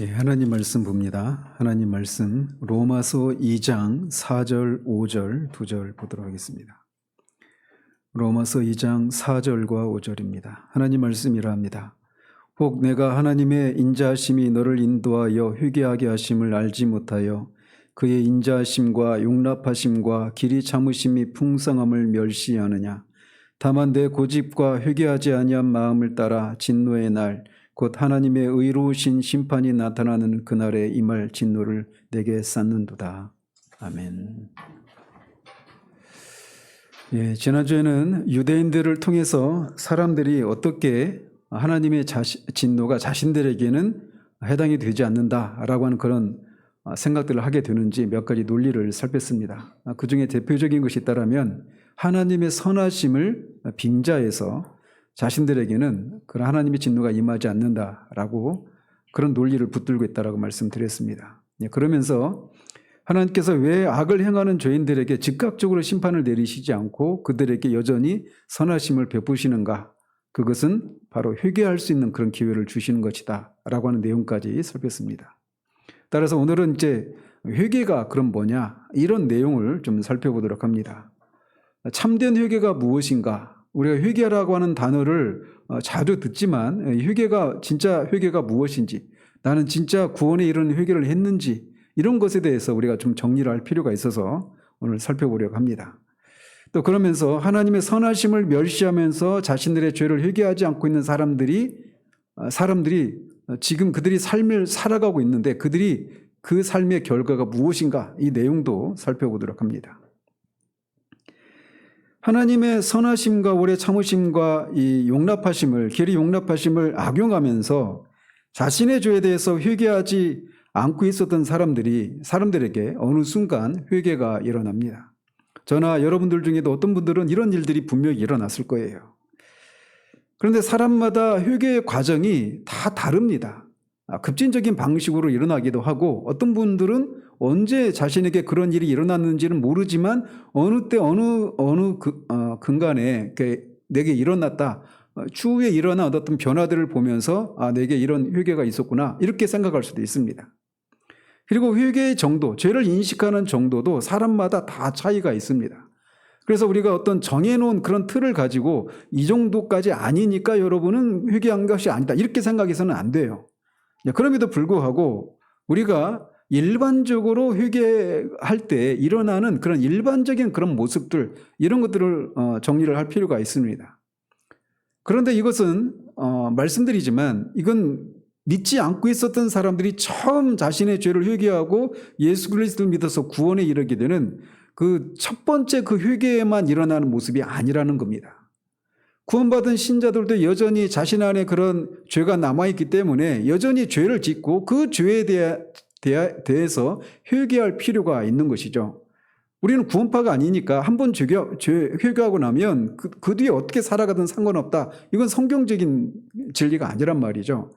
하나님 말씀 봅니다. 하나님 말씀 로마서 2장 4절, 5절, 2절 보도록 하겠습니다. 로마서 2장 4절과 5절입니다. 하나님 말씀이라 합니다. 혹 내가 하나님의 인자하심이 너를 인도하여 회개하게 하심을 알지 못하여 그의 인자하심과 용납하심과 길이 참으심이 풍성함을 멸시하느냐. 다만 내 고집과 회개하지 아니한 마음을 따라 진노의 날 곧 하나님의 의로우신 심판이 나타나는 그날에 임할 진노를 내게 쌓는도다. 아멘. 지난주에는 유대인들을 통해서 사람들이 어떻게 하나님의 진노가 자신들에게는 해당이 되지 않는다라고 하는 그런 생각들을 하게 되는지 몇 가지 논리를 살폈습니다. 그 중에 대표적인 것이 있다면 하나님의 선하심을 빙자해서 자신들에게는 그런 하나님의 진노가 임하지 않는다라고 그런 논리를 붙들고 있다라고 말씀드렸습니다. 그러면서 하나님께서 왜 악을 행하는 죄인들에게 즉각적으로 심판을 내리시지 않고 그들에게 여전히 선하심을 베푸시는가? 그것은 바로 회개할 수 있는 그런 기회를 주시는 것이다 라고 하는 내용까지 살폈습니다. 따라서 오늘은 이제 회개가 그럼 뭐냐? 이런 내용을 좀 살펴보도록 합니다. 참된 회개가 무엇인가? 우리가 회개라고 하는 단어를 자주 듣지만 회개가 진짜 회개가 무엇인지, 나는 진짜 구원에 이르는 회개를 했는지, 이런 것에 대해서 우리가 좀 정리를 할 필요가 있어서 오늘 살펴보려고 합니다. 또 그러면서 하나님의 선하심을 멸시하면서 자신들의 죄를 회개하지 않고 있는 사람들이 지금 그들이 삶을 살아가고 있는데 그들이 그 삶의 결과가 무엇인가, 이 내용도 살펴보도록 합니다. 하나님의 선하심과 오래 참으심과 이 용납하심을, 길이 용납하심을 악용하면서 자신의 죄에 대해서 회개하지 않고 있었던 사람들에게 어느 순간 회개가 일어납니다. 저나 여러분들 중에도 어떤 분들은 이런 일들이 분명히 일어났을 거예요. 그런데 사람마다 회개의 과정이 다 다릅니다. 급진적인 방식으로 일어나기도 하고, 어떤 분들은 언제 자신에게 그런 일이 일어났는지는 모르지만 어느 때 어느 근간에 내게 일어났다, 추후에 일어난 어떤 변화들을 보면서 내게 이런 회개가 있었구나, 이렇게 생각할 수도 있습니다. 그리고 회개의 정도, 죄를 인식하는 정도도 사람마다 다 차이가 있습니다. 그래서 우리가 어떤 정해놓은 그런 틀을 가지고 이 정도까지 아니니까 여러분은 회개한 것이 아니다, 이렇게 생각해서는 안 돼요. 그럼에도 불구하고 우리가 일반적으로 회개할 때 일어나는 그런 일반적인 그런 모습들, 이런 것들을 정리를 할 필요가 있습니다. 그런데 이것은 말씀드리지만 이건 믿지 않고 있었던 사람들이 처음 자신의 죄를 회개하고 예수 그리스도를 믿어서 구원에 이르게 되는 그 첫 번째 그 회개에만 일어나는 모습이 아니라는 겁니다. 구원받은 신자들도 여전히 자신 안에 그런 죄가 남아있기 때문에 여전히 죄를 짓고 그 죄에 대해서 회개할 필요가 있는 것이죠. 우리는 구원파가 아니니까 한 번 회개하고 나면 그 뒤에 어떻게 살아가든 상관없다, 이건 성경적인 진리가 아니란 말이죠.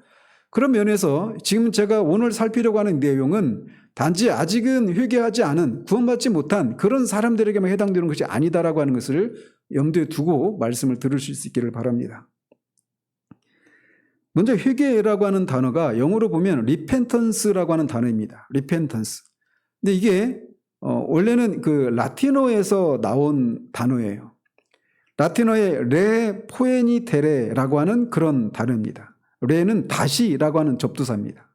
그런 면에서 지금 제가 오늘 살피려고 하는 내용은 단지 아직은 회개하지 않은, 구원받지 못한 그런 사람들에게만 해당되는 것이 아니다라고 하는 것을 염두에 두고 말씀을 들으실 수 있기를 바랍니다. 먼저 회개라고 하는 단어가 영어로 보면 repentance라고 하는 단어입니다. repentance. 근데 이게 원래는 그 라틴어에서 나온 단어예요. 라틴어의 레 포에니 테레라고 하는 그런 단어입니다. 레는 다시라고 하는 접두사입니다.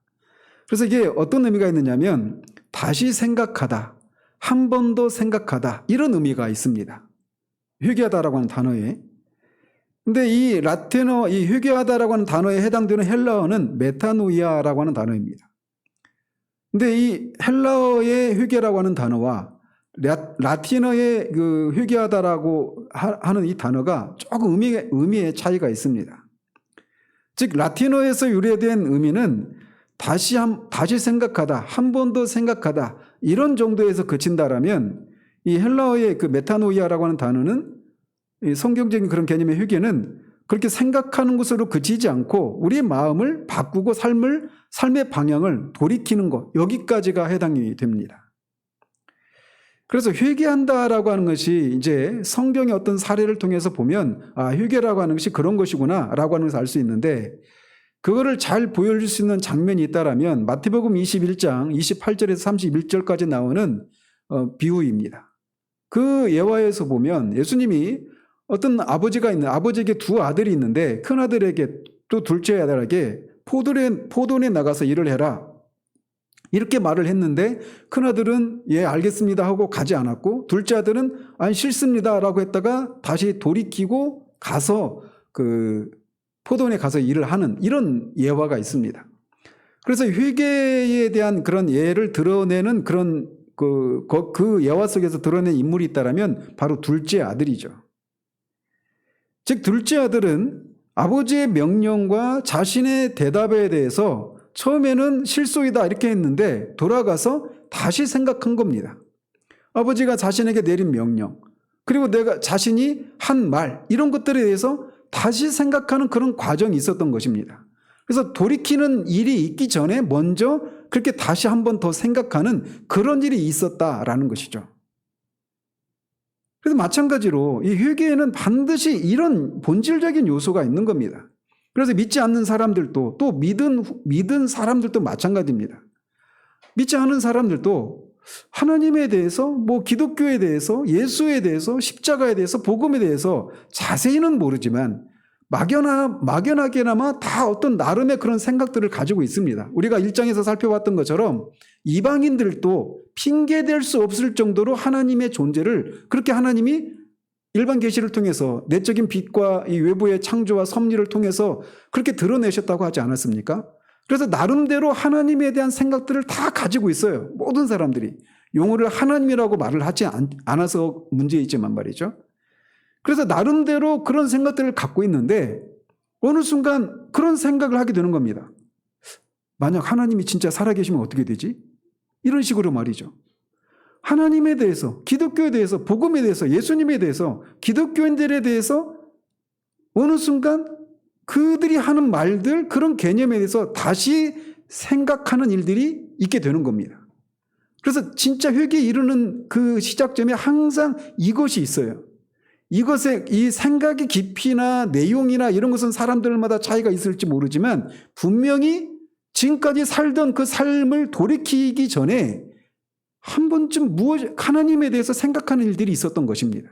그래서 이게 어떤 의미가 있느냐면 다시 생각하다, 한 번 더 생각하다, 이런 의미가 있습니다. 회개하다라고 하는 단어에. 근데 이 라틴어, 이 회개하다라고 하는 단어에 해당되는 헬라어는 메타노이아라고 하는 단어입니다. 근데 이 헬라어의 회개라고 하는 단어와 라틴어의 그 회개하다라고 하는 이 단어가 조금 의미의 차이가 있습니다. 즉 라틴어에서 유래된 의미는 다시 생각하다, 한 번 더 생각하다, 이런 정도에서 그친다라면 이 헬라어의 그 메타노이아라고 하는 단어는 성경적인 그런 개념의 회개는 그렇게 생각하는 것으로 그치지 않고 우리의 마음을 바꾸고 삶의 방향을 돌이키는 것, 여기까지가 해당이 됩니다. 그래서 회개한다라고 하는 것이 이제 성경의 어떤 사례를 통해서 보면 회개라고 하는 것이 그런 것이구나 라고 하는 것을 알 수 있는데, 그거를 잘 보여줄 수 있는 장면이 있다라면 마태복음 21장 28절에서 31절까지 나오는 비유입니다. 그 예화에서 보면 예수님이 어떤 아버지에게 두 아들이 있는데 큰 아들에게 또 둘째 아들에게 포도원에 나가서 일을 해라, 이렇게 말을 했는데 큰 아들은 예 알겠습니다 하고 가지 않았고, 둘째 아들은 아니 싫습니다 라고 했다가 다시 돌이키고 가서 그 포도원에 가서 일을 하는 이런 예화가 있습니다. 그래서 회개에 대한 그런 예를 드러내는 그런 그 예화 속에서 드러낸 인물이 있다라면 바로 둘째 아들이죠. 즉 둘째 아들은 아버지의 명령과 자신의 대답에 대해서 처음에는 실소이다 이렇게 했는데 돌아가서 다시 생각한 겁니다. 아버지가 자신에게 내린 명령, 그리고 내가 자신이 한 말, 이런 것들에 대해서 다시 생각하는 그런 과정이 있었던 것입니다. 그래서 돌이키는 일이 있기 전에 먼저 그렇게 다시 한 번 더 생각하는 그런 일이 있었다라는 것이죠. 그래서 마찬가지로 이 회개에는 반드시 이런 본질적인 요소가 있는 겁니다. 그래서 믿지 않는 사람들도 또 믿은 사람들도 마찬가지입니다. 믿지 않은 사람들도 하나님에 대해서, 뭐 기독교에 대해서, 예수에 대해서, 십자가에 대해서, 복음에 대해서 자세히는 모르지만 막연하게나마 다 어떤 나름의 그런 생각들을 가지고 있습니다. 우리가 1장에서 살펴봤던 것처럼 이방인들도 핑계댈 수 없을 정도로 하나님의 존재를, 그렇게 하나님이 일반 계시를 통해서 내적인 빛과 이 외부의 창조와 섭리를 통해서 그렇게 드러내셨다고 하지 않았습니까? 그래서 나름대로 하나님에 대한 생각들을 다 가지고 있어요. 모든 사람들이. 용어를 하나님이라고 말을 하지 않아서 문제이지만 말이죠. 그래서 나름대로 그런 생각들을 갖고 있는데 어느 순간 그런 생각을 하게 되는 겁니다. 만약 하나님이 진짜 살아계시면 어떻게 되지? 이런 식으로 말이죠. 하나님에 대해서, 기독교에 대해서, 복음에 대해서, 예수님에 대해서, 기독교인들에 대해서 어느 순간 그들이 하는 말들, 그런 개념에 대해서 다시 생각하는 일들이 있게 되는 겁니다. 그래서 진짜 회개에 이르는 그 시작점에 항상 이것이 있어요. 이것의 이 생각의 깊이나 내용이나 이런 것은 사람들마다 차이가 있을지 모르지만 분명히 지금까지 살던 그 삶을 돌이키기 전에 한 번쯤 하나님에 대해서 생각하는 일들이 있었던 것입니다.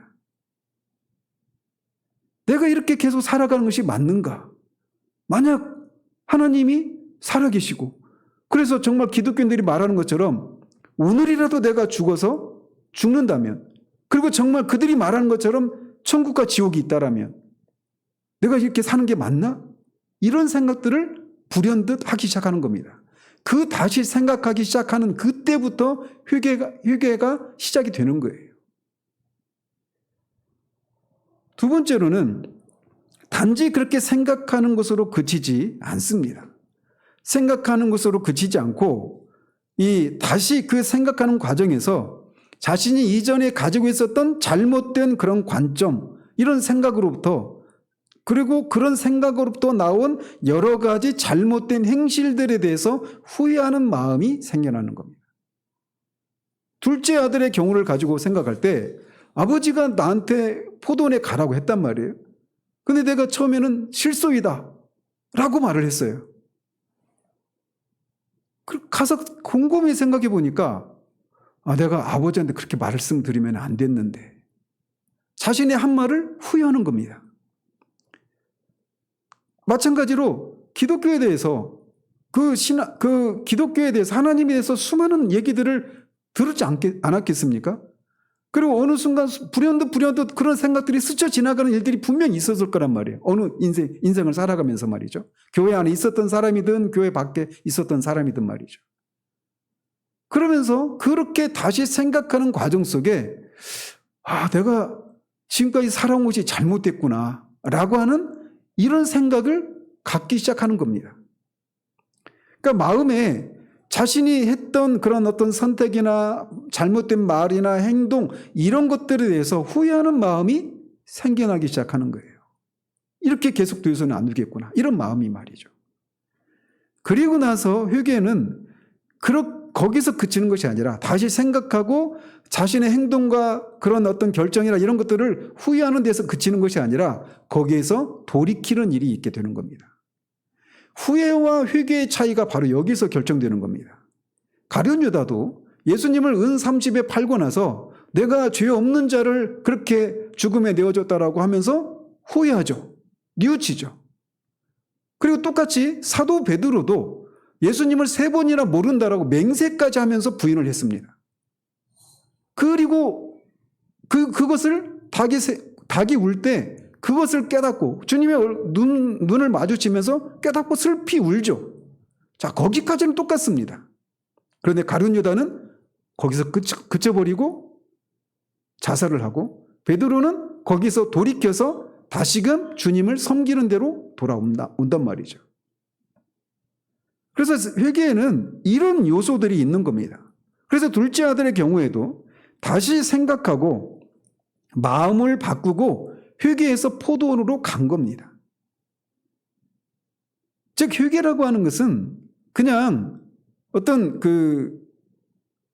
내가 이렇게 계속 살아가는 것이 맞는가? 만약 하나님이 살아계시고, 그래서 정말 기독교인들이 말하는 것처럼 오늘이라도 내가 죽어서 죽는다면, 그리고 정말 그들이 말하는 것처럼 천국과 지옥이 있다라면 내가 이렇게 사는 게 맞나? 이런 생각들을 불현듯 하기 시작하는 겁니다. 그 다시 생각하기 시작하는 그때부터 회개가 시작이 되는 거예요. 두 번째로는 단지 그렇게 생각하는 것으로 그치지 않습니다. 생각하는 것으로 그치지 않고 다시 그 생각하는 과정에서 자신이 이전에 가지고 있었던 잘못된 그런 관점, 이런 생각으로부터, 그리고 그런 생각으로부터 나온 여러 가지 잘못된 행실들에 대해서 후회하는 마음이 생겨나는 겁니다. 둘째 아들의 경우를 가지고 생각할 때 아버지가 나한테 포도원에 가라고 했단 말이에요. 근데 내가 처음에는 실소이다 라고 말을 했어요. 가서 곰곰이 생각해 보니까 내가 아버지한테 그렇게 말씀드리면 안 됐는데, 자신의 한 말을 후회하는 겁니다. 마찬가지로 기독교에 대해서 기독교에 대해서, 하나님에 대해서 수많은 얘기들을 들었지 않았겠습니까? 그리고 어느 순간 불현듯 그런 생각들이 스쳐 지나가는 일들이 분명히 있었을 거란 말이에요. 어느 인생을 살아가면서 말이죠. 교회 안에 있었던 사람이든 교회 밖에 있었던 사람이든 말이죠. 그러면서 그렇게 다시 생각하는 과정 속에 내가 지금까지 살아온 것이 잘못됐구나 라고 하는 이런 생각을 갖기 시작하는 겁니다. 그러니까 마음에 자신이 했던 그런 어떤 선택이나 잘못된 말이나 행동, 이런 것들에 대해서 후회하는 마음이 생겨나기 시작하는 거예요. 이렇게 계속 되어서는 안 되겠구나, 이런 마음이 말이죠. 그리고 나서 회개는 거기서 그치는 것이 아니라 다시 생각하고 자신의 행동과 그런 어떤 결정이나 이런 것들을 후회하는 데서 그치는 것이 아니라 거기에서 돌이키는 일이 있게 되는 겁니다. 후회와 회개의 차이가 바로 여기서 결정되는 겁니다. 가룟 유다도 예수님을 은 30에 팔고 나서 내가 죄 없는 자를 그렇게 죽음에 내어줬다라고 하면서 후회하죠. 뉘우치죠. 그리고 똑같이 사도 베드로도 예수님을 3번이나 모른다라고 맹세까지 하면서 부인을 했습니다. 그리고 그것을 닭이 울 때 그것을 깨닫고 주님의 눈을 마주치면서 깨닫고 슬피 울죠. 자, 거기까지는 똑같습니다. 그런데 가룟 유다는 거기서 그쳐버리고 자살을 하고 베드로는 거기서 돌이켜서 다시금 주님을 섬기는 대로 돌아온단 말이죠. 그래서 회개에는 이런 요소들이 있는 겁니다. 그래서 둘째 아들의 경우에도 다시 생각하고 마음을 바꾸고 회개해서 포도원으로 간 겁니다. 즉 회개라고 하는 것은 그냥 어떤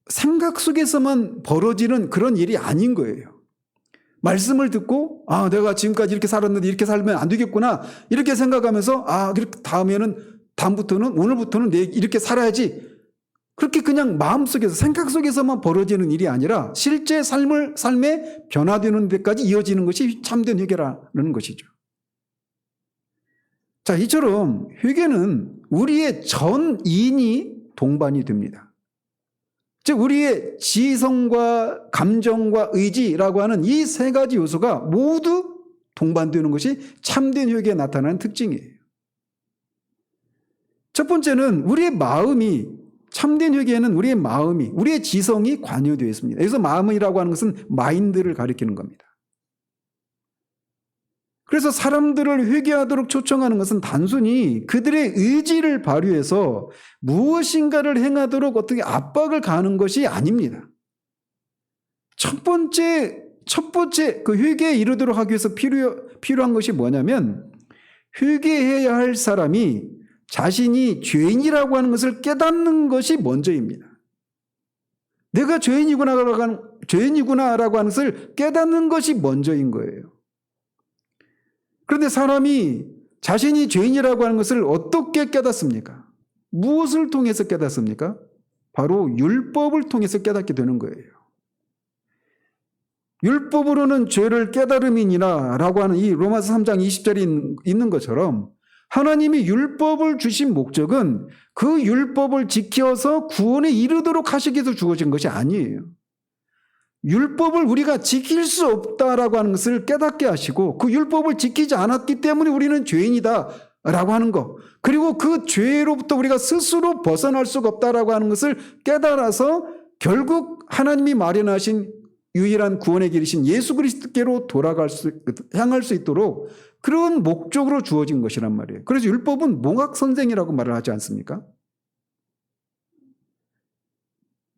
생각 속에서만 벌어지는 그런 일이 아닌 거예요. 말씀을 듣고 내가 지금까지 이렇게 살았는데 이렇게 살면 안 되겠구나 이렇게 생각하면서 다음부터는 오늘부터는 내 이렇게 살아야지, 그렇게 그냥 마음속에서 생각 속에서만 벌어지는 일이 아니라 실제 삶에 변화되는 데까지 이어지는 것이 참된 회개라는 것이죠. 자, 이처럼 회개는 우리의 전인이 동반이 됩니다. 즉 우리의 지성과 감정과 의지라고 하는 이 3가지 요소가 모두 동반되는 것이 참된 회개에 나타나는 특징이에요. 첫 번째는 우리의 마음이, 참된 회개에는 우리의 마음이, 우리의 지성이 관여되어 있습니다. 여기서 마음이라고 하는 것은 마인드를 가리키는 겁니다. 그래서 사람들을 회개하도록 초청하는 것은 단순히 그들의 의지를 발휘해서 무엇인가를 행하도록 어떻게 압박을 가하는 것이 아닙니다. 첫 번째 그 회개에 이르도록 하기 위해서 필요한 것이 뭐냐면, 회개해야 할 사람이 자신이 죄인이라고 하는 것을 깨닫는 것이 먼저입니다. 내가 죄인이구나라고 하는 것을 깨닫는 것이 먼저인 거예요. 그런데 사람이 자신이 죄인이라고 하는 것을 어떻게 깨닫습니까? 무엇을 통해서 깨닫습니까? 바로 율법을 통해서 깨닫게 되는 거예요. 율법으로는 죄를 깨달음이니라 라고 하는 이 로마서 3장 20절이 있는 것처럼, 하나님이 율법을 주신 목적은 그 율법을 지켜서 구원에 이르도록 하시기 위해서 주어진 것이 아니에요. 율법을 우리가 지킬 수 없다라고 하는 것을 깨닫게 하시고, 그 율법을 지키지 않았기 때문에 우리는 죄인이다라고 하는 것, 그리고 그 죄로부터 우리가 스스로 벗어날 수가 없다라고 하는 것을 깨달아서 결국 하나님이 마련하신 유일한 구원의 길이신 예수 그리스도께로 향할 수 있도록 그런 목적으로 주어진 것이란 말이에요. 그래서 율법은 몽학 선생이라고 말을 하지 않습니까?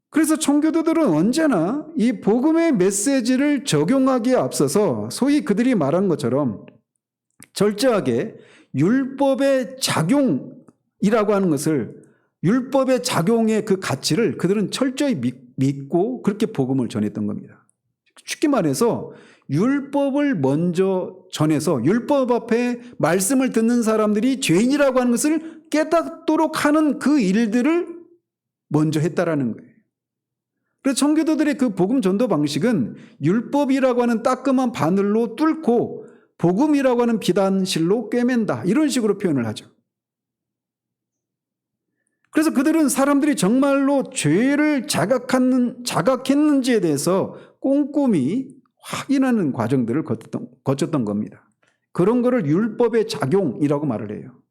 그래서 청교도들은 언제나 이 복음의 메시지를 적용하기에 앞서서 소위 그들이 말한 것처럼 철저하게 율법의 작용이라고 하는 것을, 율법의 작용의 그 가치를 그들은 철저히 믿고 그렇게 복음을 전했던 겁니다. 쉽게 말해서 율법을 먼저 전해서 율법 앞에 말씀을 듣는 사람들이 죄인이라고 하는 것을 깨닫도록 하는 그 일들을 먼저 했다라는 거예요. 그래서 청교도들의 그 복음 전도 방식은 율법이라고 하는 따끔한 바늘로 뚫고 복음이라고 하는 비단실로 꿰맨다, 이런 식으로 표현을 하죠. 그래서 그들은 사람들이 정말로 죄를 자각했는지에 대해서 꼼꼼히 확인하는 과정들을 거쳤던 겁니다. 그런 거를 율법의 작용이라고 말을 해요.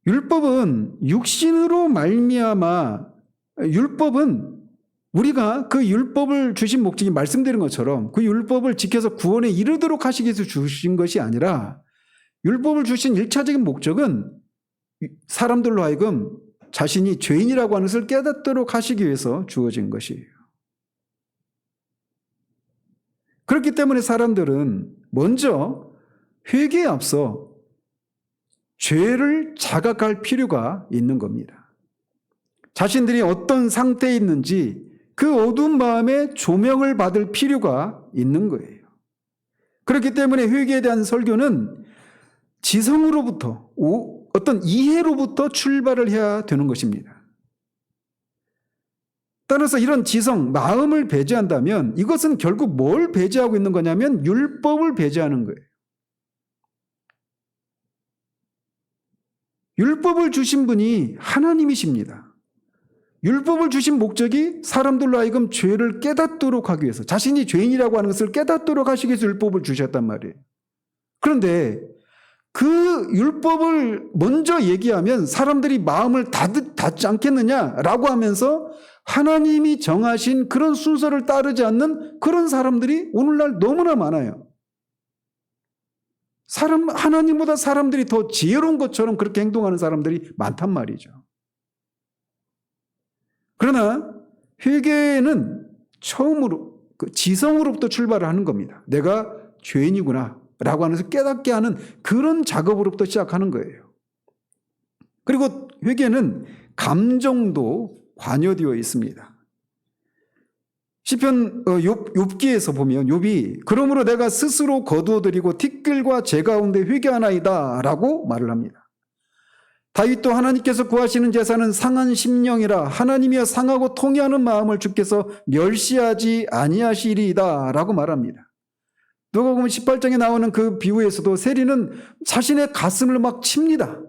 율법은 육신으로 말미암아, 율법은 우리가 그 율법을 주신 목적이 말씀드린 것처럼 그 율법을 지켜서 구원에 이르도록 하시기 위해서 주신 것이 아니라, 율법을 주신 1차적인 목적은 사람들로 하여금 자신이 죄인이라고 하는 것을 깨닫도록 하시기 위해서 주어진 것이에요. 그렇기 때문에 사람들은 먼저 회개에 앞서 죄를 자각할 필요가 있는 겁니다. 자신들이 어떤 상태에 있는지 그 어두운 마음에 조명을 받을 필요가 있는 거예요. 그렇기 때문에 회개에 대한 설교는 지성으로부터 어떤 이해로부터 출발을 해야 되는 것입니다. 따라서 이런 지성, 마음을 배제한다면 이것은 결국 뭘 배제하고 있는 거냐면 율법을 배제하는 거예요. 율법을 주신 분이 하나님이십니다. 율법을 주신 목적이 사람들로 하여금 죄를 깨닫도록 하기 위해서, 자신이 죄인이라고 하는 것을 깨닫도록 하시기 위해서 율법을 주셨단 말이에요. 그런데 그 율법을 먼저 얘기하면 사람들이 마음을 닫지 않겠느냐라고 하면서 하나님이 정하신 그런 순서를 따르지 않는 그런 사람들이 오늘날 너무나 많아요. 하나님보다 사람들이 더 지혜로운 것처럼 그렇게 행동하는 사람들이 많단 말이죠. 그러나 회개는 처음으로 지성으로부터 출발을 하는 겁니다. 내가 죄인이구나 라고 하면서 깨닫게 하는 그런 작업으로부터 시작하는 거예요. 그리고 회개는 감정도 관여되어 있습니다. 시편 욥기에서 보면 욥이 그러므로 내가 스스로 거두어들이고 티끌과 재 가운데 회개하나이다 라고 말을 합니다. 다윗도 하나님께서 구하시는 제사는 상한 심령이라 하나님이여 상하고 통회하는 마음을 주께서 멸시하지 아니하시리이다 라고 말합니다. 누가복음 18장에 나오는 그 비유에서도 세리는 자신의 가슴을 막 칩니다.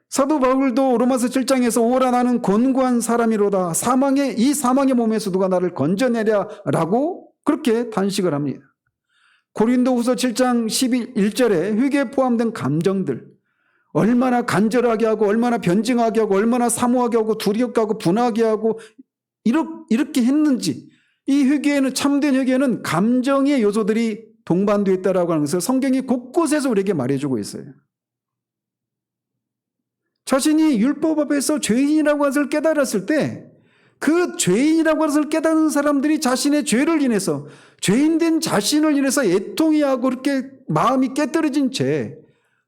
사도 바울도 로마서 7장에서 오라 나는 곤고한 사람이로다. 이 사망의 몸에서 누가 나를 건져내랴 라고 그렇게 단식을 합니다. 고린도후서 7장 11절에 회개에 포함된 감정들, 얼마나 간절하게 하고 얼마나 변증하게 하고 얼마나 사모하게 하고 두렵게 하고 분하게 하고 이렇게 했는지, 이 회개에는, 참된 회개에는 감정의 요소들이 동반되어 있다라고 하는 것을 성경이 곳곳에서 우리에게 말해주고 있어요. 자신이 율법 앞에서 죄인이라고 하는 것을 깨달았을 때 그 죄인이라고 하는 것을 깨닫는 사람들이 자신의 죄를 인해서, 죄인된 자신을 인해서 애통이 하고 그렇게 마음이 깨뜨려진 채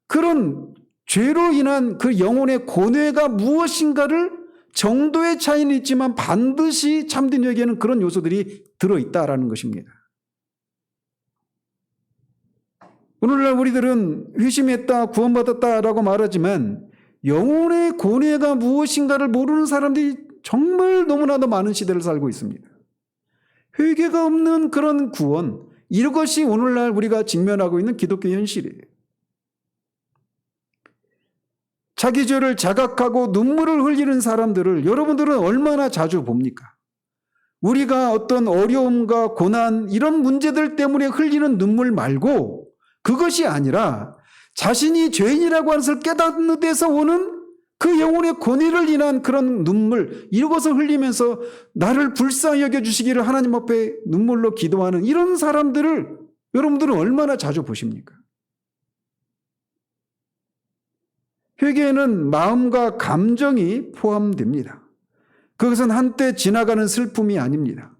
그런 죄로 인한 그 영혼의 고뇌가 무엇인가를, 정도의 차이는 있지만 반드시 참된 회개에는 그런 요소들이 들어있다라는 것입니다. 오늘날 우리들은 회심했다, 구원받았다라고 말하지만 영혼의 고뇌가 무엇인가를 모르는 사람들이 정말 너무나도 많은 시대를 살고 있습니다. 회개가 없는 그런 구원, 이것이 오늘날 우리가 직면하고 있는 기독교 현실이에요. 자기 죄를 자각하고 눈물을 흘리는 사람들을 여러분들은 얼마나 자주 봅니까? 우리가 어떤 어려움과 고난, 이런 문제들 때문에 흘리는 눈물 말고 그것이 아니라 자신이 죄인이라고 하는 것을 깨닫는 데서 오는 그 영혼의 고뇌를 인한 그런 눈물, 이것을 흘리면서 나를 불쌍히 여겨주시기를 하나님 앞에 눈물로 기도하는 이런 사람들을 여러분들은 얼마나 자주 보십니까? 회개에는 마음과 감정이 포함됩니다. 그것은 한때 지나가는 슬픔이 아닙니다.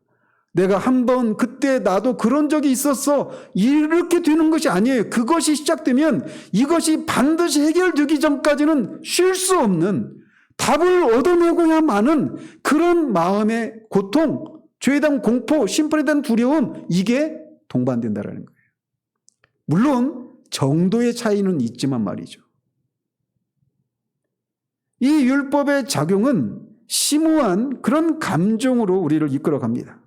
내가 한번 그때 나도 그런 적이 있었어, 이렇게 되는 것이 아니에요. 그것이 시작되면 이것이 반드시 해결되기 전까지는 쉴 수 없는, 답을 얻어내고야만은 그런 마음의 고통, 죄에 대한 공포, 심판에 대한 두려움, 이게 동반된다는 거예요. 물론 정도의 차이는 있지만 말이죠. 이 율법의 작용은 심오한 그런 감정으로 우리를 이끌어갑니다.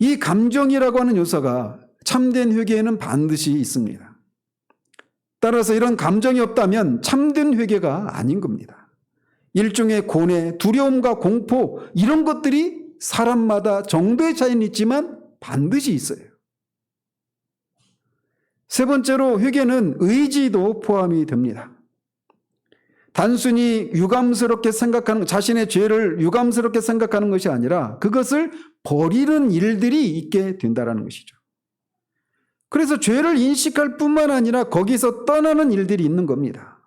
이 감정이라고 하는 요소가 참된 회개에는 반드시 있습니다. 따라서 이런 감정이 없다면 참된 회개가 아닌 겁니다. 일종의 고뇌, 두려움과 공포, 이런 것들이 사람마다 정도의 차이는 있지만 반드시 있어요. 세 번째로 회개는 의지도 포함이 됩니다. 단순히 유감스럽게 생각하는, 자신의 죄를 유감스럽게 생각하는 것이 아니라 그것을 버리는 일들이 있게 된다는 것이죠. 그래서 죄를 인식할 뿐만 아니라 거기서 떠나는 일들이 있는 겁니다.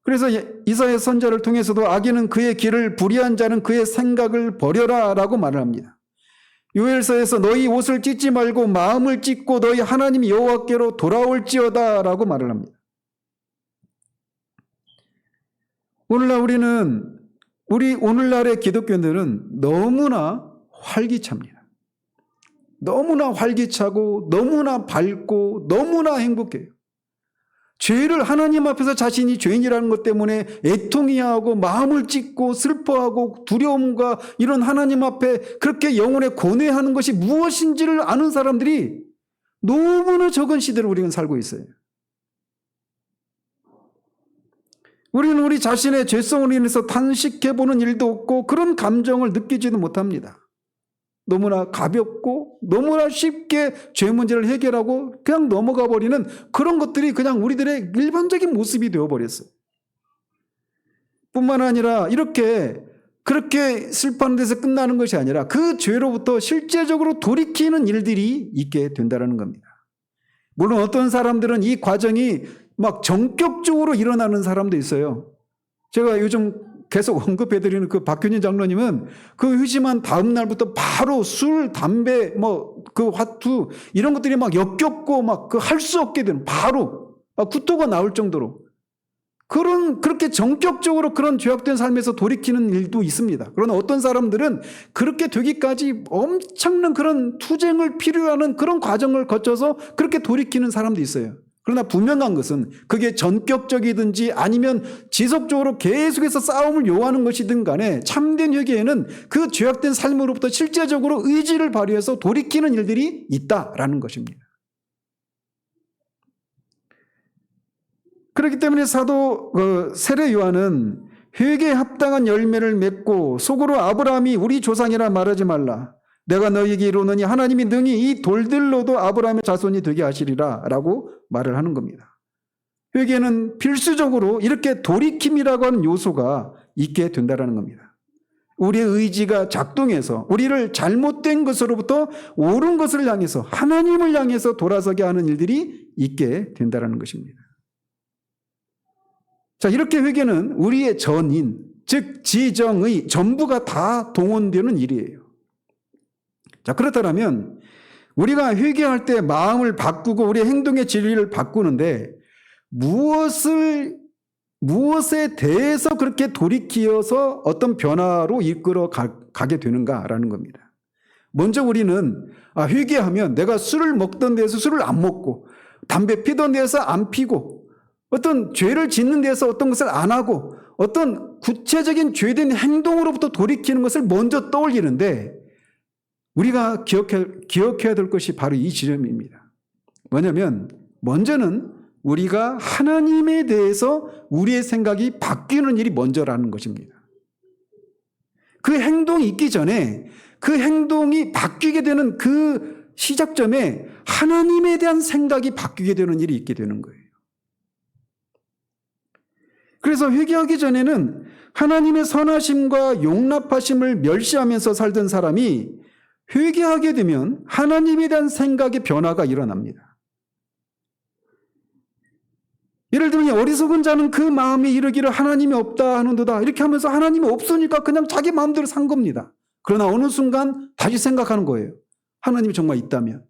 그래서 이사야 선지자를 통해서도 악인은 그의 길을, 불의한 자는 그의 생각을 버려라 라고 말을 합니다. 요엘서에서 너희 옷을 찢지 말고 마음을 찢고 너희 하나님 여호와께로 돌아올지어다 라고 말을 합니다. 오늘날의 기독교인들은 너무나 활기찹니다. 너무나 활기차고 너무나 밝고 너무나 행복해요. 죄를 하나님 앞에서 자신이 죄인이라는 것 때문에 애통해하고 마음을 찢고 슬퍼하고 두려움과 이런 하나님 앞에 그렇게 영혼에 고뇌하는 것이 무엇인지를 아는 사람들이 너무나 적은 시대를 우리는 살고 있어요. 우리는 우리 자신의 죄성으로 인해서 탄식해보는 일도 없고 그런 감정을 느끼지도 못합니다. 너무나 가볍고 너무나 쉽게 죄 문제를 해결하고 그냥 넘어가 버리는 그런 것들이 그냥 우리들의 일반적인 모습이 되어버렸어요. 뿐만 아니라 그렇게 슬퍼하는 데서 끝나는 것이 아니라 그 죄로부터 실제적으로 돌이키는 일들이 있게 된다는 겁니다. 물론 어떤 사람들은 이 과정이 막 전격적으로 일어나는 사람도 있어요. 제가 요즘 계속 언급해드리는 그 박균인 장로님은 그 휴심한 다음 날부터 바로 술, 담배, 그 화투 이런 것들이 막 역겹고 막 그 할 수 없게 되는 바로 막 구토가 나올 정도로 그렇게 전격적으로 그런 죄악된 삶에서 돌이키는 일도 있습니다. 그러나 어떤 사람들은 그렇게 되기까지 엄청난 그런 투쟁을 필요로 하는 그런 과정을 거쳐서 그렇게 돌이키는 사람도 있어요. 그러나 분명한 것은 그게 전격적이든지 아니면 지속적으로 계속해서 싸움을 요하는 것이든 간에 참된 회개에는 그 죄악된 삶으로부터 실제적으로 의지를 발휘해서 돌이키는 일들이 있다라는 것입니다. 그렇기 때문에 사도 세례 요한은 회개에 합당한 열매를 맺고 속으로 아브라함이 우리 조상이라 말하지 말라. 내가 너희에게 이르노니 하나님이 능히 이 돌들로도 아브라함의 자손이 되게 하시리라 라고 말을 하는 겁니다. 회개는 필수적으로 이렇게 돌이킴이라고 하는 요소가 있게 된다는 겁니다. 우리의 의지가 작동해서 우리를 잘못된 것으로부터 옳은 것을 향해서 하나님을 향해서 돌아서게 하는 일들이 있게 된다는 것입니다. 자, 이렇게 회개는 우리의 전인, 즉 지정의 전부가 다 동원되는 일이에요. 자, 그렇다면 우리가 회개할 때 마음을 바꾸고 우리의 행동의 진리를 바꾸는데 무엇에 대해서 그렇게 돌이키어서 어떤 변화로 이끌어 가게 되는가라는 겁니다. 먼저 우리는 회개하면 내가 술을 먹던 데서 술을 안 먹고 담배 피던 데서 안 피고 어떤 죄를 짓는 데서 어떤 것을 안 하고 어떤 구체적인 죄된 행동으로부터 돌이키는 것을 먼저 떠올리는데 우리가 기억해야 될 것이 바로 이 지점입니다. 뭐냐면 먼저는 우리가 하나님에 대해서 우리의 생각이 바뀌는 일이 먼저라는 것입니다. 그 행동이 있기 전에 그 행동이 바뀌게 되는 그 시작점에 하나님에 대한 생각이 바뀌게 되는 일이 있게 되는 거예요. 그래서 회개하기 전에는 하나님의 선하심과 용납하심을 멸시하면서 살던 사람이 회개하게 되면 하나님에 대한 생각의 변화가 일어납니다. 예를 들면 어리석은 자는 그 마음에 이르기를 하나님이 없다 하는도다 이렇게 하면서 하나님이 없으니까 그냥 자기 마음대로 산 겁니다. 그러나 어느 순간 다시 생각하는 거예요. 하나님이 정말 있다면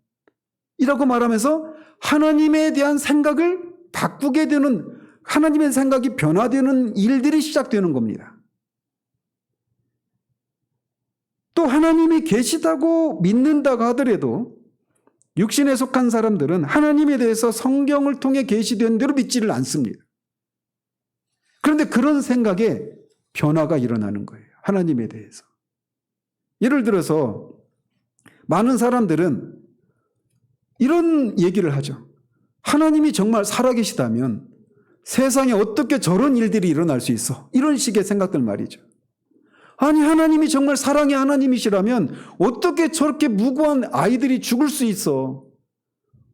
이라고 말하면서 하나님에 대한 생각을 바꾸게 되는 하나님의 생각이 변화되는 일들이 시작되는 겁니다. 또 하나님이 계시다고 믿는다고 하더라도 육신에 속한 사람들은 하나님에 대해서 성경을 통해 계시된 대로 믿지를 않습니다. 그런데 그런 생각에 변화가 일어나는 거예요. 하나님에 대해서. 예를 들어서 많은 사람들은 이런 얘기를 하죠. 하나님이 정말 살아계시다면 세상에 어떻게 저런 일들이 일어날 수 있어? 이런 식의 생각들 말이죠. 아니 하나님이 정말 사랑의 하나님이시라면 어떻게 저렇게 무고한 아이들이 죽을 수 있어?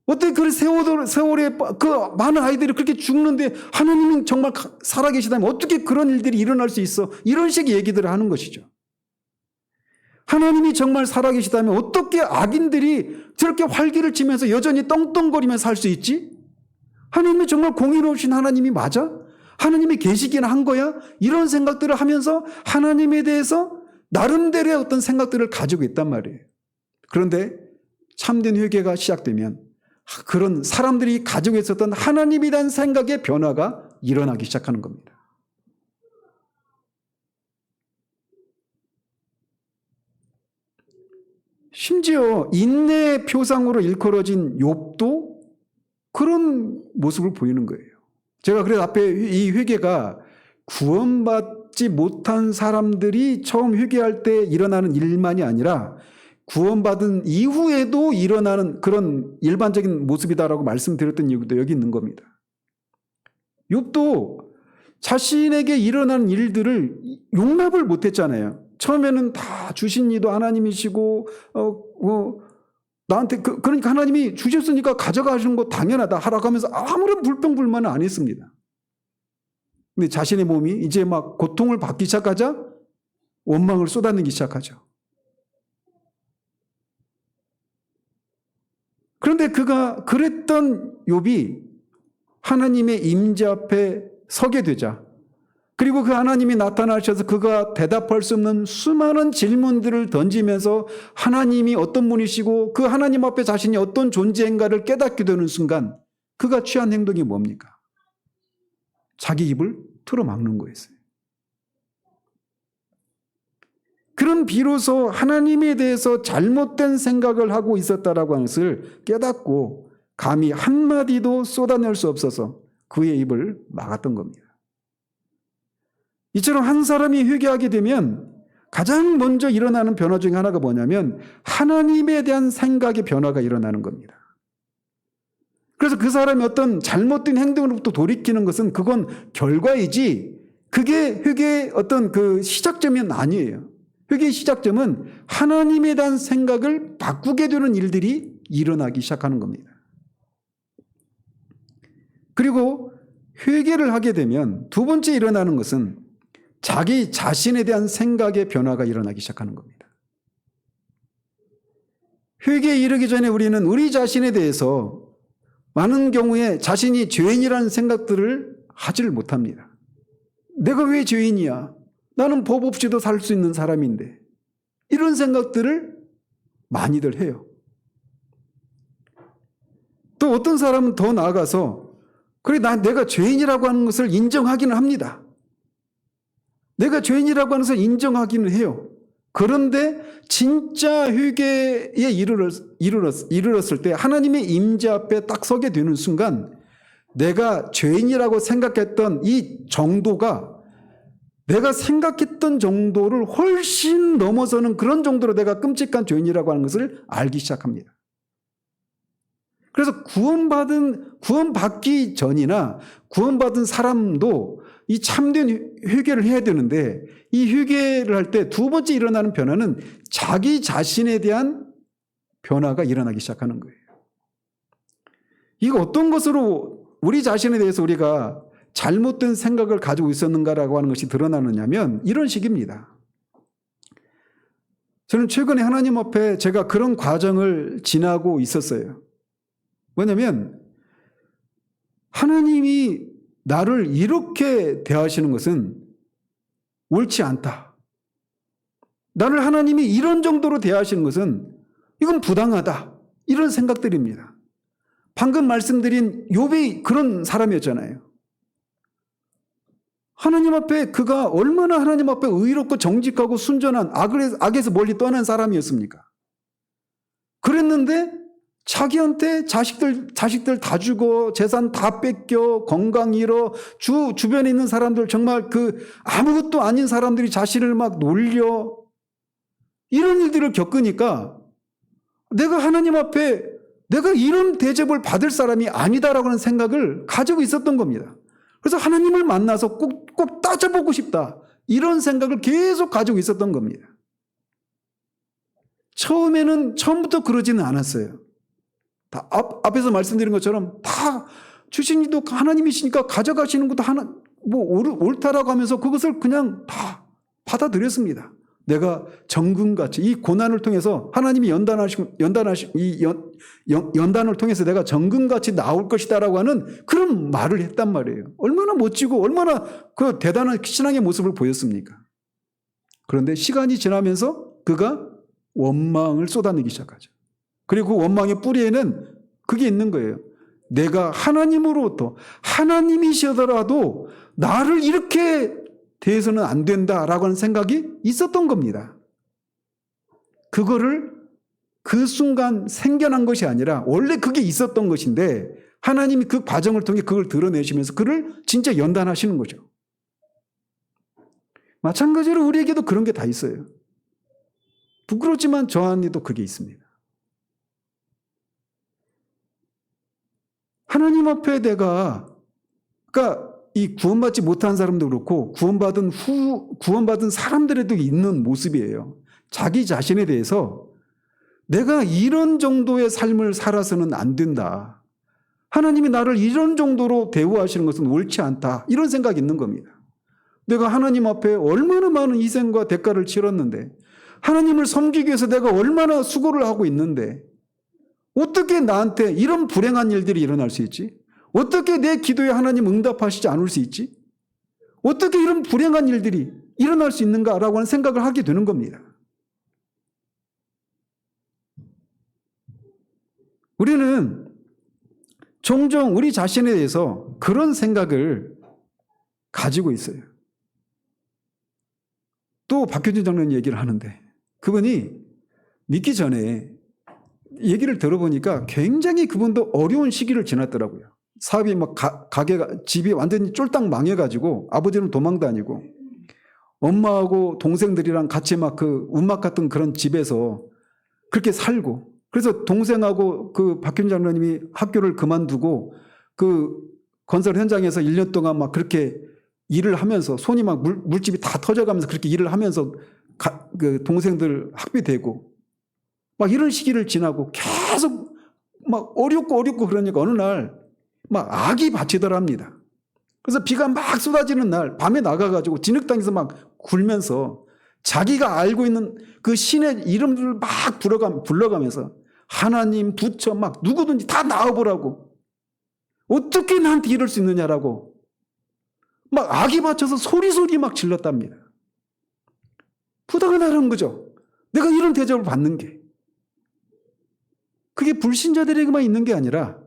어떻게 그 세월에 그 많은 아이들이 그렇게 죽는데 하나님은 정말 살아계시다면 어떻게 그런 일들이 일어날 수 있어? 이런 식의 얘기들을 하는 것이죠. 하나님이 정말 살아계시다면 어떻게 악인들이 저렇게 활기를 치면서 여전히 떵떵거리면서 살 수 있지? 하나님이 정말 공의로우신 하나님이 맞아? 하나님이 계시긴 한 거야? 이런 생각들을 하면서 하나님에 대해서 나름대로의 어떤 생각들을 가지고 있단 말이에요. 그런데 참된 회개가 시작되면 그런 사람들이 가지고 있었던 하나님에 대한 생각의 변화가 일어나기 시작하는 겁니다. 심지어 인내의 표상으로 일컬어진 욥도 그런 모습을 보이는 거예요. 제가 그래서 앞에 이 회개가 구원받지 못한 사람들이 처음 회개할 때 일어나는 일만이 아니라 구원받은 이후에도 일어나는 그런 일반적인 모습이다라고 말씀드렸던 이유도 여기 있는 겁니다. 욥도 자신에게 일어나는 일들을 용납을 못했잖아요. 처음에는 다 주신 이도 하나님이시고 나한테 그러니까 하나님이 주셨으니까 가져가시는 거 당연하다 하라고 하면서 아무런 불평불만은 안 했습니다. 근데 자신의 몸이 이제 막 고통을 받기 시작하자 원망을 쏟아내기 시작하죠. 그런데 그가 그랬던 욥이 하나님의 임재 앞에 서게 되자, 그리고 그 하나님이 나타나셔서 그가 대답할 수 없는 수많은 질문들을 던지면서 하나님이 어떤 분이시고 그 하나님 앞에 자신이 어떤 존재인가를 깨닫게 되는 순간 그가 취한 행동이 뭡니까? 자기 입을 틀어막는 거였어요. 그런 비로소 하나님에 대해서 잘못된 생각을 하고 있었다라고 하는 것을 깨닫고 감히 한마디도 쏟아낼 수 없어서 그의 입을 막았던 겁니다. 이처럼 한 사람이 회개하게 되면 가장 먼저 일어나는 변화 중에 하나가 뭐냐면 하나님에 대한 생각의 변화가 일어나는 겁니다. 그래서 그 사람이 어떤 잘못된 행동으로부터 돌이키는 것은 그건 결과이지 그게 회개의 어떤 그 시작점은 아니에요. 회개의 시작점은 하나님에 대한 생각을 바꾸게 되는 일들이 일어나기 시작하는 겁니다. 그리고 회개를 하게 되면 두 번째 일어나는 것은 자기 자신에 대한 생각의 변화가 일어나기 시작하는 겁니다. 회개에 이르기 전에 우리는 우리 자신에 대해서 많은 경우에 자신이 죄인이라는 생각들을 하지를 못합니다. 내가 왜 죄인이야? 나는 법 없이도 살 수 있는 사람인데. 이런 생각들을 많이들 해요. 또 어떤 사람은 더 나아가서 그래 내가 죄인이라고 하는 것을 인정하기는 합니다. 내가 죄인이라고 하는 것을 인정하기는 해요. 그런데 진짜 회개에 이르렀을 때 하나님의 임재 앞에 딱 서게 되는 순간 내가 죄인이라고 생각했던 이 정도가 내가 생각했던 정도를 훨씬 넘어서는 그런 정도로 내가 끔찍한 죄인이라고 하는 것을 알기 시작합니다. 그래서 구원받기 전이나 구원받은 사람도 이 참된 회개를 해야 되는데 이 회개를 할 때 두 번째 일어나는 변화는 자기 자신에 대한 변화가 일어나기 시작하는 거예요. 이거 어떤 것으로 우리 자신에 대해서 우리가 잘못된 생각을 가지고 있었는가라고 하는 것이 드러나느냐면 이런 식입니다. 저는 최근에 하나님 앞에 제가 그런 과정을 지나고 있었어요. 뭐냐면 하나님이 나를 이렇게 대하시는 것은 옳지 않다. 나를 하나님이 이런 정도로 대하시는 것은 이건 부당하다. 이런 생각들입니다. 방금 말씀드린 욥이 그런 사람이었잖아요. 하나님 앞에 그가 얼마나 하나님 앞에 의롭고 정직하고 순전한 악에서 멀리 떠난 사람이었습니까? 그랬는데 자기한테 자식들 다 죽어, 재산 다 뺏겨, 건강 잃어, 주변에 있는 사람들 정말 아무것도 아닌 사람들이 자신을 막 놀려. 이런 일들을 겪으니까 내가 하나님 앞에 내가 이런 대접을 받을 사람이 아니다라고 하는 생각을 가지고 있었던 겁니다. 그래서 하나님을 만나서 꼭 따져보고 싶다. 이런 생각을 계속 가지고 있었던 겁니다. 처음부터 그러지는 않았어요. 다 앞에서 말씀드린 것처럼 다 주신 이도 하나님이시니까 가져가시는 것도 옳다라고 하면서 그것을 그냥 다 받아들였습니다. 내가 정금같이 이 고난을 통해서 하나님이 연단을 통해서 내가 정금같이 나올 것이다라고 하는 그런 말을 했단 말이에요. 얼마나 멋지고 얼마나 그 대단한 신앙의 모습을 보였습니까? 그런데 시간이 지나면서 그가 원망을 쏟아내기 시작하죠. 그리고 그 원망의 뿌리에는 그게 있는 거예요. 내가 하나님으로부터 하나님이시더라도 나를 이렇게 대해서는 안 된다라고 하는 생각이 있었던 겁니다. 그거를 그 순간 생겨난 것이 아니라 원래 그게 있었던 것인데 하나님이 그 과정을 통해 그걸 드러내시면서 그를 진짜 연단하시는 거죠. 마찬가지로 우리에게도 그런 게 다 있어요. 부끄럽지만 저 안에도 그게 있습니다. 하나님 앞에 내가, 그러니까 이 구원받지 못한 사람도 그렇고 구원받은 사람들에도 있는 모습이에요. 자기 자신에 대해서 내가 이런 정도의 삶을 살아서는 안 된다. 하나님이 나를 이런 정도로 대우하시는 것은 옳지 않다. 이런 생각이 있는 겁니다. 내가 하나님 앞에 얼마나 많은 희생과 대가를 치렀는데, 하나님을 섬기기 위해서 내가 얼마나 수고를 하고 있는데 어떻게 나한테 이런 불행한 일들이 일어날 수 있지? 어떻게 내 기도에 하나님 응답하시지 않을 수 있지? 어떻게 이런 불행한 일들이 일어날 수 있는가라고 하는 생각을 하게 되는 겁니다. 우리는 종종 우리 자신에 대해서 그런 생각을 가지고 있어요. 또 박효진 장로님 얘기를 하는데 그분이 믿기 전에 얘기를 들어보니까 굉장히 그분도 어려운 시기를 지났더라고요. 사업이 막 가게가 집이 완전히 쫄딱 망해가지고 아버지는 도망 다니고 엄마하고 동생들이랑 같이 막 그 운막 같은 그런 집에서 그렇게 살고, 그래서 동생하고 그 박효진 장로님이 학교를 그만두고 그 건설 현장에서 1년 동안 막 그렇게 일을 하면서 손이 막 물집이 다 터져가면서 그렇게 일을 하면서 그 동생들 학비되고 막 이런 시기를 지나고 계속 막 어렵고 그러니까 어느 날 막 악이 바치더랍니다. 그래서 비가 막 쏟아지는 날 밤에 나가가지고 진흙탕에서 막 굴면서 자기가 알고 있는 그 신의 이름들을 막 불러가면서 하나님, 부처 막 누구든지 다 나와보라고, 어떻게 나한테 이럴 수 있느냐라고 막 악이 바쳐서 소리 막 질렀답니다. 부당하다는 거죠. 내가 이런 대접을 받는 게. 그게 불신자들에게만 있는 게 아니라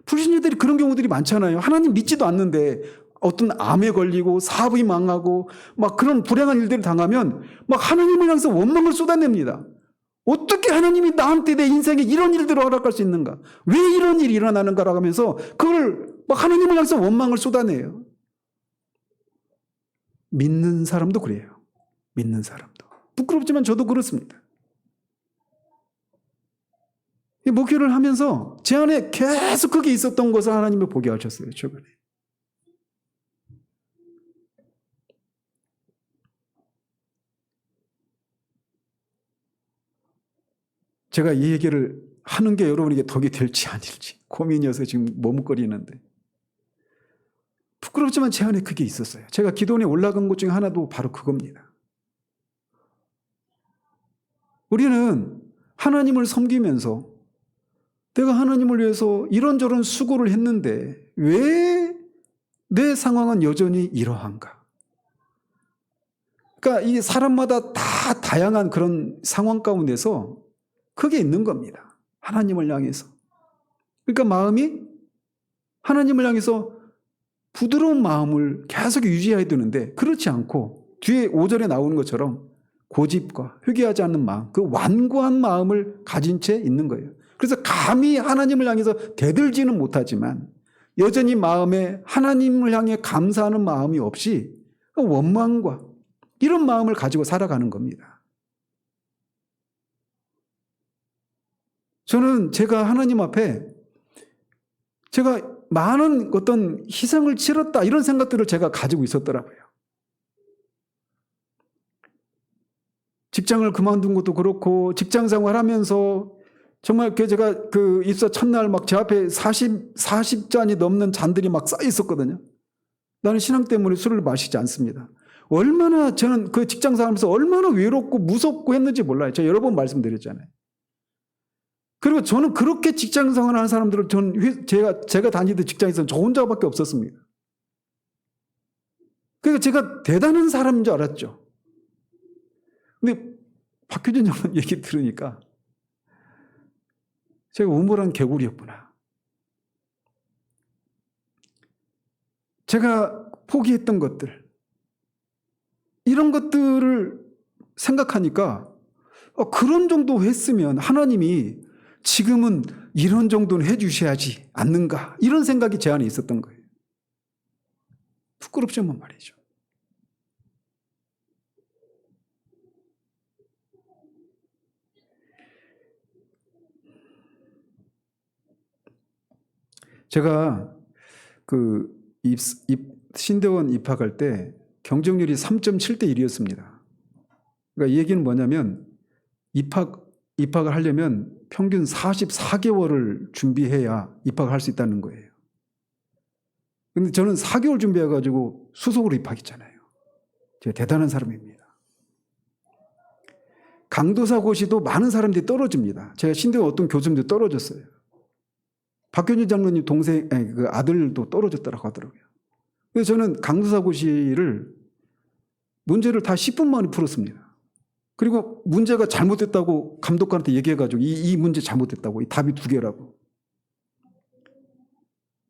불신자들이 그런 경우들이 많잖아요. 하나님 믿지도 않는데 어떤 암에 걸리고 사업이 망하고 막 그런 불행한 일들을 당하면 막 하나님을 향해서 원망을 쏟아냅니다. 어떻게 하나님이 나한테 내 인생에 이런 일들을 허락할 수 있는가? 왜 이런 일이 일어나는가라고 하면서 그걸 막 하나님을 향해서 원망을 쏟아내요. 믿는 사람도 그래요. 믿는 사람도. 부끄럽지만 저도 그렇습니다. 목회를 하면서 제 안에 계속 그게 있었던 것을 하나님이 보게 하셨어요. 최근에. 제가 이 얘기를 하는 게 여러분에게 덕이 될지 아닐지 고민이어서 지금 머뭇거리는데, 부끄럽지만 제 안에 그게 있었어요. 제가 기도원에 올라간 것 중에 하나도 바로 그겁니다. 우리는 하나님을 섬기면서 내가 하나님을 위해서 이런저런 수고를 했는데 왜 내 상황은 여전히 이러한가? 그러니까 이 사람마다 다 다양한 그런 상황 가운데서 그게 있는 겁니다. 하나님을 향해서. 그러니까 마음이 하나님을 향해서 부드러운 마음을 계속 유지해야 되는데 그렇지 않고 뒤에 5절에 나오는 것처럼 고집과 회개하지 않는 마음, 그 완고한 마음을 가진 채 있는 거예요. 그래서 감히 하나님을 향해서 대들지는 못하지만 여전히 마음에 하나님을 향해 감사하는 마음이 없이 원망과 이런 마음을 가지고 살아가는 겁니다. 저는 제가 하나님 앞에 제가 많은 어떤 희생을 치렀다 이런 생각들을 제가 가지고 있었더라고요. 직장을 그만둔 것도 그렇고 직장 생활하면서 정말 제가 그 입사 첫날 막 제 앞에 40잔이 넘는 잔들이 막 쌓여 있었거든요. 나는 신앙 때문에 술을 마시지 않습니다. 얼마나 저는 그 직장 생활하면서 얼마나 외롭고 무섭고 했는지 몰라요. 제가 여러 번 말씀드렸잖아요. 그리고 저는 그렇게 직장 생활하는 사람들을 제가 다니던 직장에서는 저 혼자밖에 없었습니다. 그러니까 제가 대단한 사람인 줄 알았죠. 근데 박효진 장로님 얘기 들으니까 제가 우물한 개구리였구나. 제가 포기했던 것들, 이런 것들을 생각하니까 그런 정도 했으면 하나님이 지금은 이런 정도는 해주셔야지 않는가, 이런 생각이 제 안에 있었던 거예요. 부끄럽지만 말이죠. 제가 신대원 입학할 때 경쟁률이 3.7대 1이었습니다. 그러니까 이 얘기는 뭐냐면 입학을 하려면 평균 44개월을 준비해야 입학을 할 수 있다는 거예요. 근데 저는 4개월 준비해가지고 수석으로 입학했잖아요. 제가 대단한 사람입니다. 강도사고시도 많은 사람들이 떨어집니다. 제가 신대원 어떤 교수님도 떨어졌어요. 박현주 장로님 그 아들도 떨어졌다고 하더라고요. 그래서 저는 강도사고시를 문제를 다 10분 만에 풀었습니다. 그리고 문제가 잘못됐다고 감독관한테 얘기해가지고 이 문제 잘못됐다고, 이 답이 2개라고.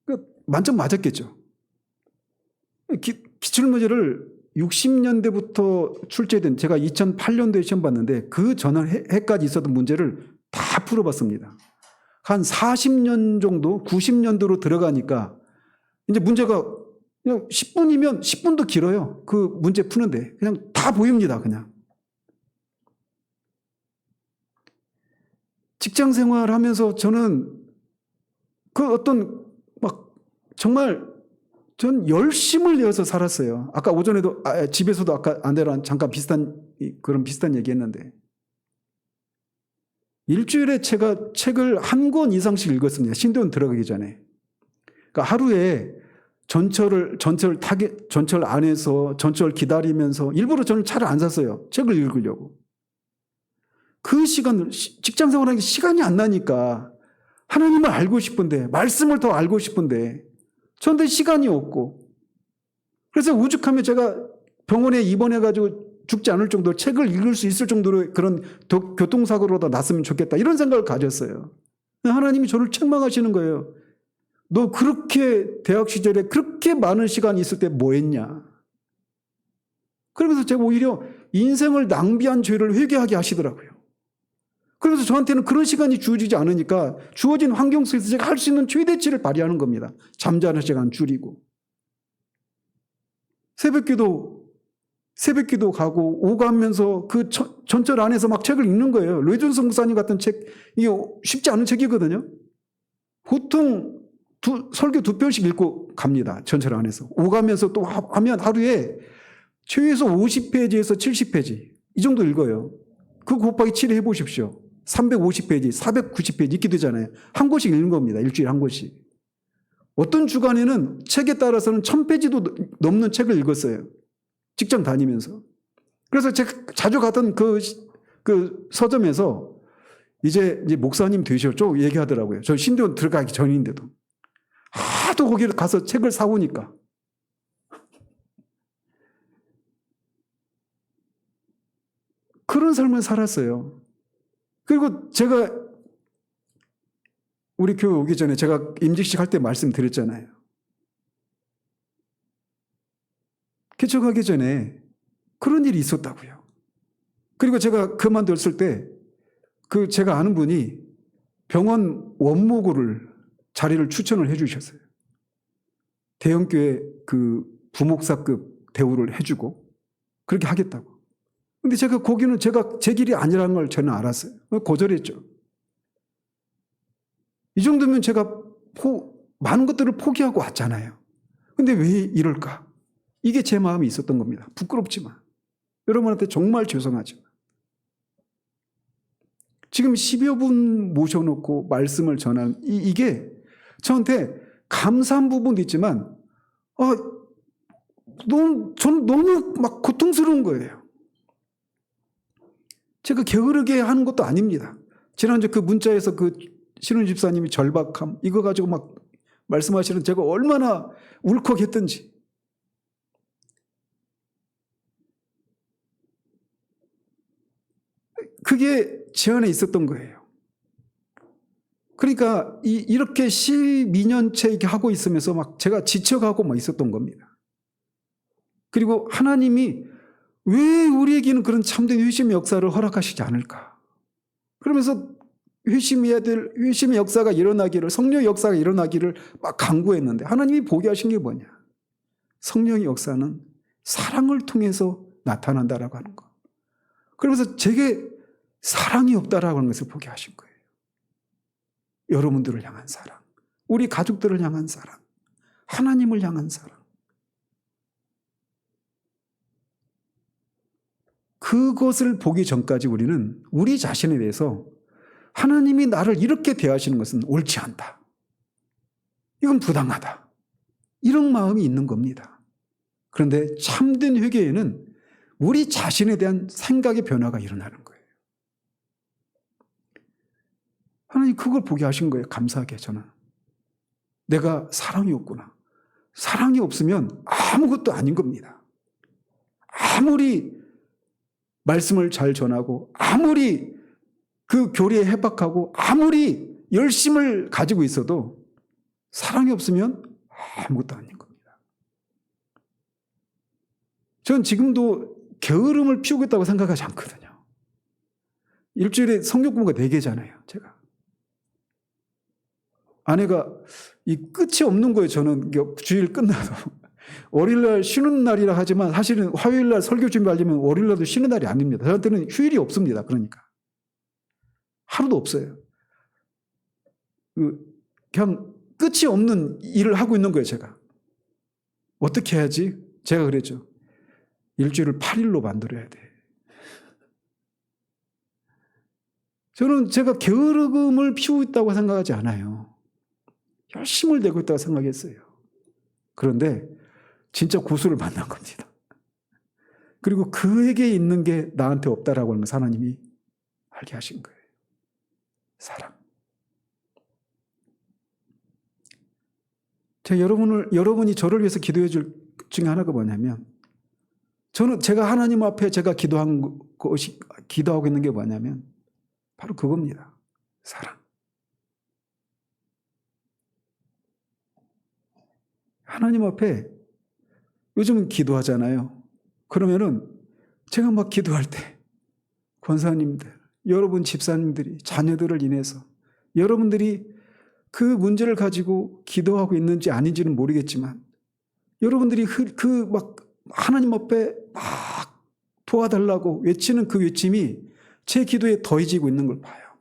그러니까 만점 맞았겠죠. 기출문제를 60년대부터 출제된, 제가 2008년도에 시험 봤는데 그 전해까지 있었던 문제를 다 풀어봤습니다. 한 40년 정도, 90년도로 들어가니까 이제 문제가 그냥 10분이면 10분도 길어요. 그 문제 푸는데 그냥 다 보입니다. 그냥. 직장 생활하면서 저는 그 어떤 막 정말 전 열심을 내어서 살았어요. 아까 오전에도 집에서도 아까 안대랑 잠깐 그런 비슷한 얘기했는데, 일주일에 제가 책을 1권 이상씩 읽었습니다. 신대원 들어가기 전에. 그러니까 하루에 전철 안에서 전철 기다리면서 일부러 저는 차를 안 샀어요. 책을 읽으려고. 그 시간을, 직장 생활하기 시간이 안 나니까 하나님을 알고 싶은데, 말씀을 더 알고 싶은데 저한테 시간이 없고, 그래서 오죽하면 제가 병원에 입원해가지고 죽지 않을 정도로 책을 읽을 수 있을 정도로 그런 교통사고로도 났으면 좋겠다, 이런 생각을 가졌어요. 하나님이 저를 책망하시는 거예요. 너 그렇게 대학 시절에 그렇게 많은 시간이 있을 때 뭐 했냐. 그러면서 제가 오히려 인생을 낭비한 죄를 회개하게 하시더라고요. 그래서 저한테는 그런 시간이 주어지지 않으니까 주어진 환경 속에서 제가 할 수 있는 최대치를 발휘하는 겁니다. 잠자는 시간 줄이고, 새벽기도 가고 오가면서 그 전철 안에서 막 책을 읽는 거예요. 류준석 목사님 같은 책, 이게 쉽지 않은 책이거든요. 보통 설교 2편씩 읽고 갑니다. 전철 안에서. 오가면서 또 하면 하루에 최소 50페이지에서 70페이지 이 정도 읽어요. 그 곱하기 7 해보십시오. 350페이지, 490페이지 읽게 되잖아요. 한 권씩 읽는 겁니다. 일주일에 한 권씩. 어떤 주간에는 책에 따라서는 1000페이지도 넘는 책을 읽었어요. 직장 다니면서. 그래서 제가 자주 갔던 그 서점에서 이제 목사님 되셨죠? 얘기하더라고요. 저 신대원 들어가기 전인데도. 하도 거기를 가서 책을 사오니까. 그런 삶을 살았어요. 그리고 제가 우리 교회 오기 전에 제가 임직식 할 때 말씀드렸잖아요. 개척하기 전에 그런 일이 있었다고요. 그리고 제가 그만뒀을 때 제가 아는 분이 병원 원무고를 자리를 추천을 해 주셨어요. 대형교회 부목사급 대우를 해주고 그렇게 하겠다고. 근데 제가 거기는 제 길이 아니라는 걸 저는 알았어요. 거절했죠. 이 정도면 제가 많은 것들을 포기하고 왔잖아요. 근데 왜 이럴까? 이게 제 마음이 있었던 겁니다. 부끄럽지만. 여러분한테 정말 죄송하지만. 지금 10여 분 모셔놓고 말씀을 전하는 이게 저한테 감사한 부분도 있지만 저는 너무 막 고통스러운 거예요. 제가 게으르게 하는 것도 아닙니다. 지난주 그 문자에서 신은 집사님이 절박함 이거 가지고 막 말씀하시는 제가 얼마나 울컥했던지. 그게 제 안에 있었던 거예요. 그러니까 이렇게 12년째 이렇게 하고 있으면서 막 제가 지쳐가고 막 있었던 겁니다. 그리고 하나님이 왜 우리에게는 그런 참된 회심의 역사를 허락하시지 않을까? 그러면서 회심해야 될 회심의 역사가 일어나기를, 성령의 역사가 일어나기를 막 강구했는데 하나님이 보게 하신 게 뭐냐? 성령의 역사는 사랑을 통해서 나타난다라고 하는 거. 그러면서 제게 사랑이 없다라고 하는 것을 보게 하신 거예요. 여러분들을 향한 사랑, 우리 가족들을 향한 사랑, 하나님을 향한 사랑. 그것을 보기 전까지 우리는 우리 자신에 대해서 하나님이 나를 이렇게 대하시는 것은 옳지 않다, 이건 부당하다, 이런 마음이 있는 겁니다. 그런데 참된 회개에는 우리 자신에 대한 생각의 변화가 일어나는 거예요. 하나님 그걸 보게 하신 거예요. 감사하게. 저는 내가 사랑이 없구나. 사랑이 없으면 아무것도 아닌 겁니다. 아무리 말씀을 잘 전하고, 아무리 그 교리에 해박하고, 아무리 열심을 가지고 있어도 사랑이 없으면 아무것도 아닌 겁니다. 전 지금도 게으름을 피우겠다고 생각하지 않거든요. 일주일에 성경 공부가 4개잖아요. 제가. 아내가 이 끝이 없는 거예요. 저는 주일 끝나도. 월요일날 쉬는 날이라 하지만 사실은 화요일날 설교 준비하려면 월요일날도 쉬는 날이 아닙니다. 저한테는 휴일이 없습니다. 그러니까 하루도 없어요. 그냥 끝이 없는 일을 하고 있는 거예요. 제가. 어떻게 해야지? 제가 그랬죠. 일주일을 8일로 만들어야 돼. 저는 제가 게으름을 피우고 있다고 생각하지 않아요. 열심을 내고 있다고 생각했어요. 그런데 진짜 고수를 만난 겁니다. 그리고 그에게 있는 게 나한테 없다라고 하는 것을 하나님이 알게 하신 거예요. 사랑. 여러분이 저를 위해서 기도해 줄 중에 하나가 뭐냐면, 제가 하나님 앞에 제가 기도하고 있는 게 뭐냐면 바로 그겁니다. 사랑. 하나님 앞에 요즘은 기도하잖아요. 그러면은 제가 막 기도할 때 권사님들, 여러분 집사님들이 자녀들을 인해서 여러분들이 그 문제를 가지고 기도하고 있는지 아닌지는 모르겠지만 여러분들이 막 하나님 앞에 막 도와달라고 외치는 그 외침이 제 기도에 더해지고 있는 걸 봐요.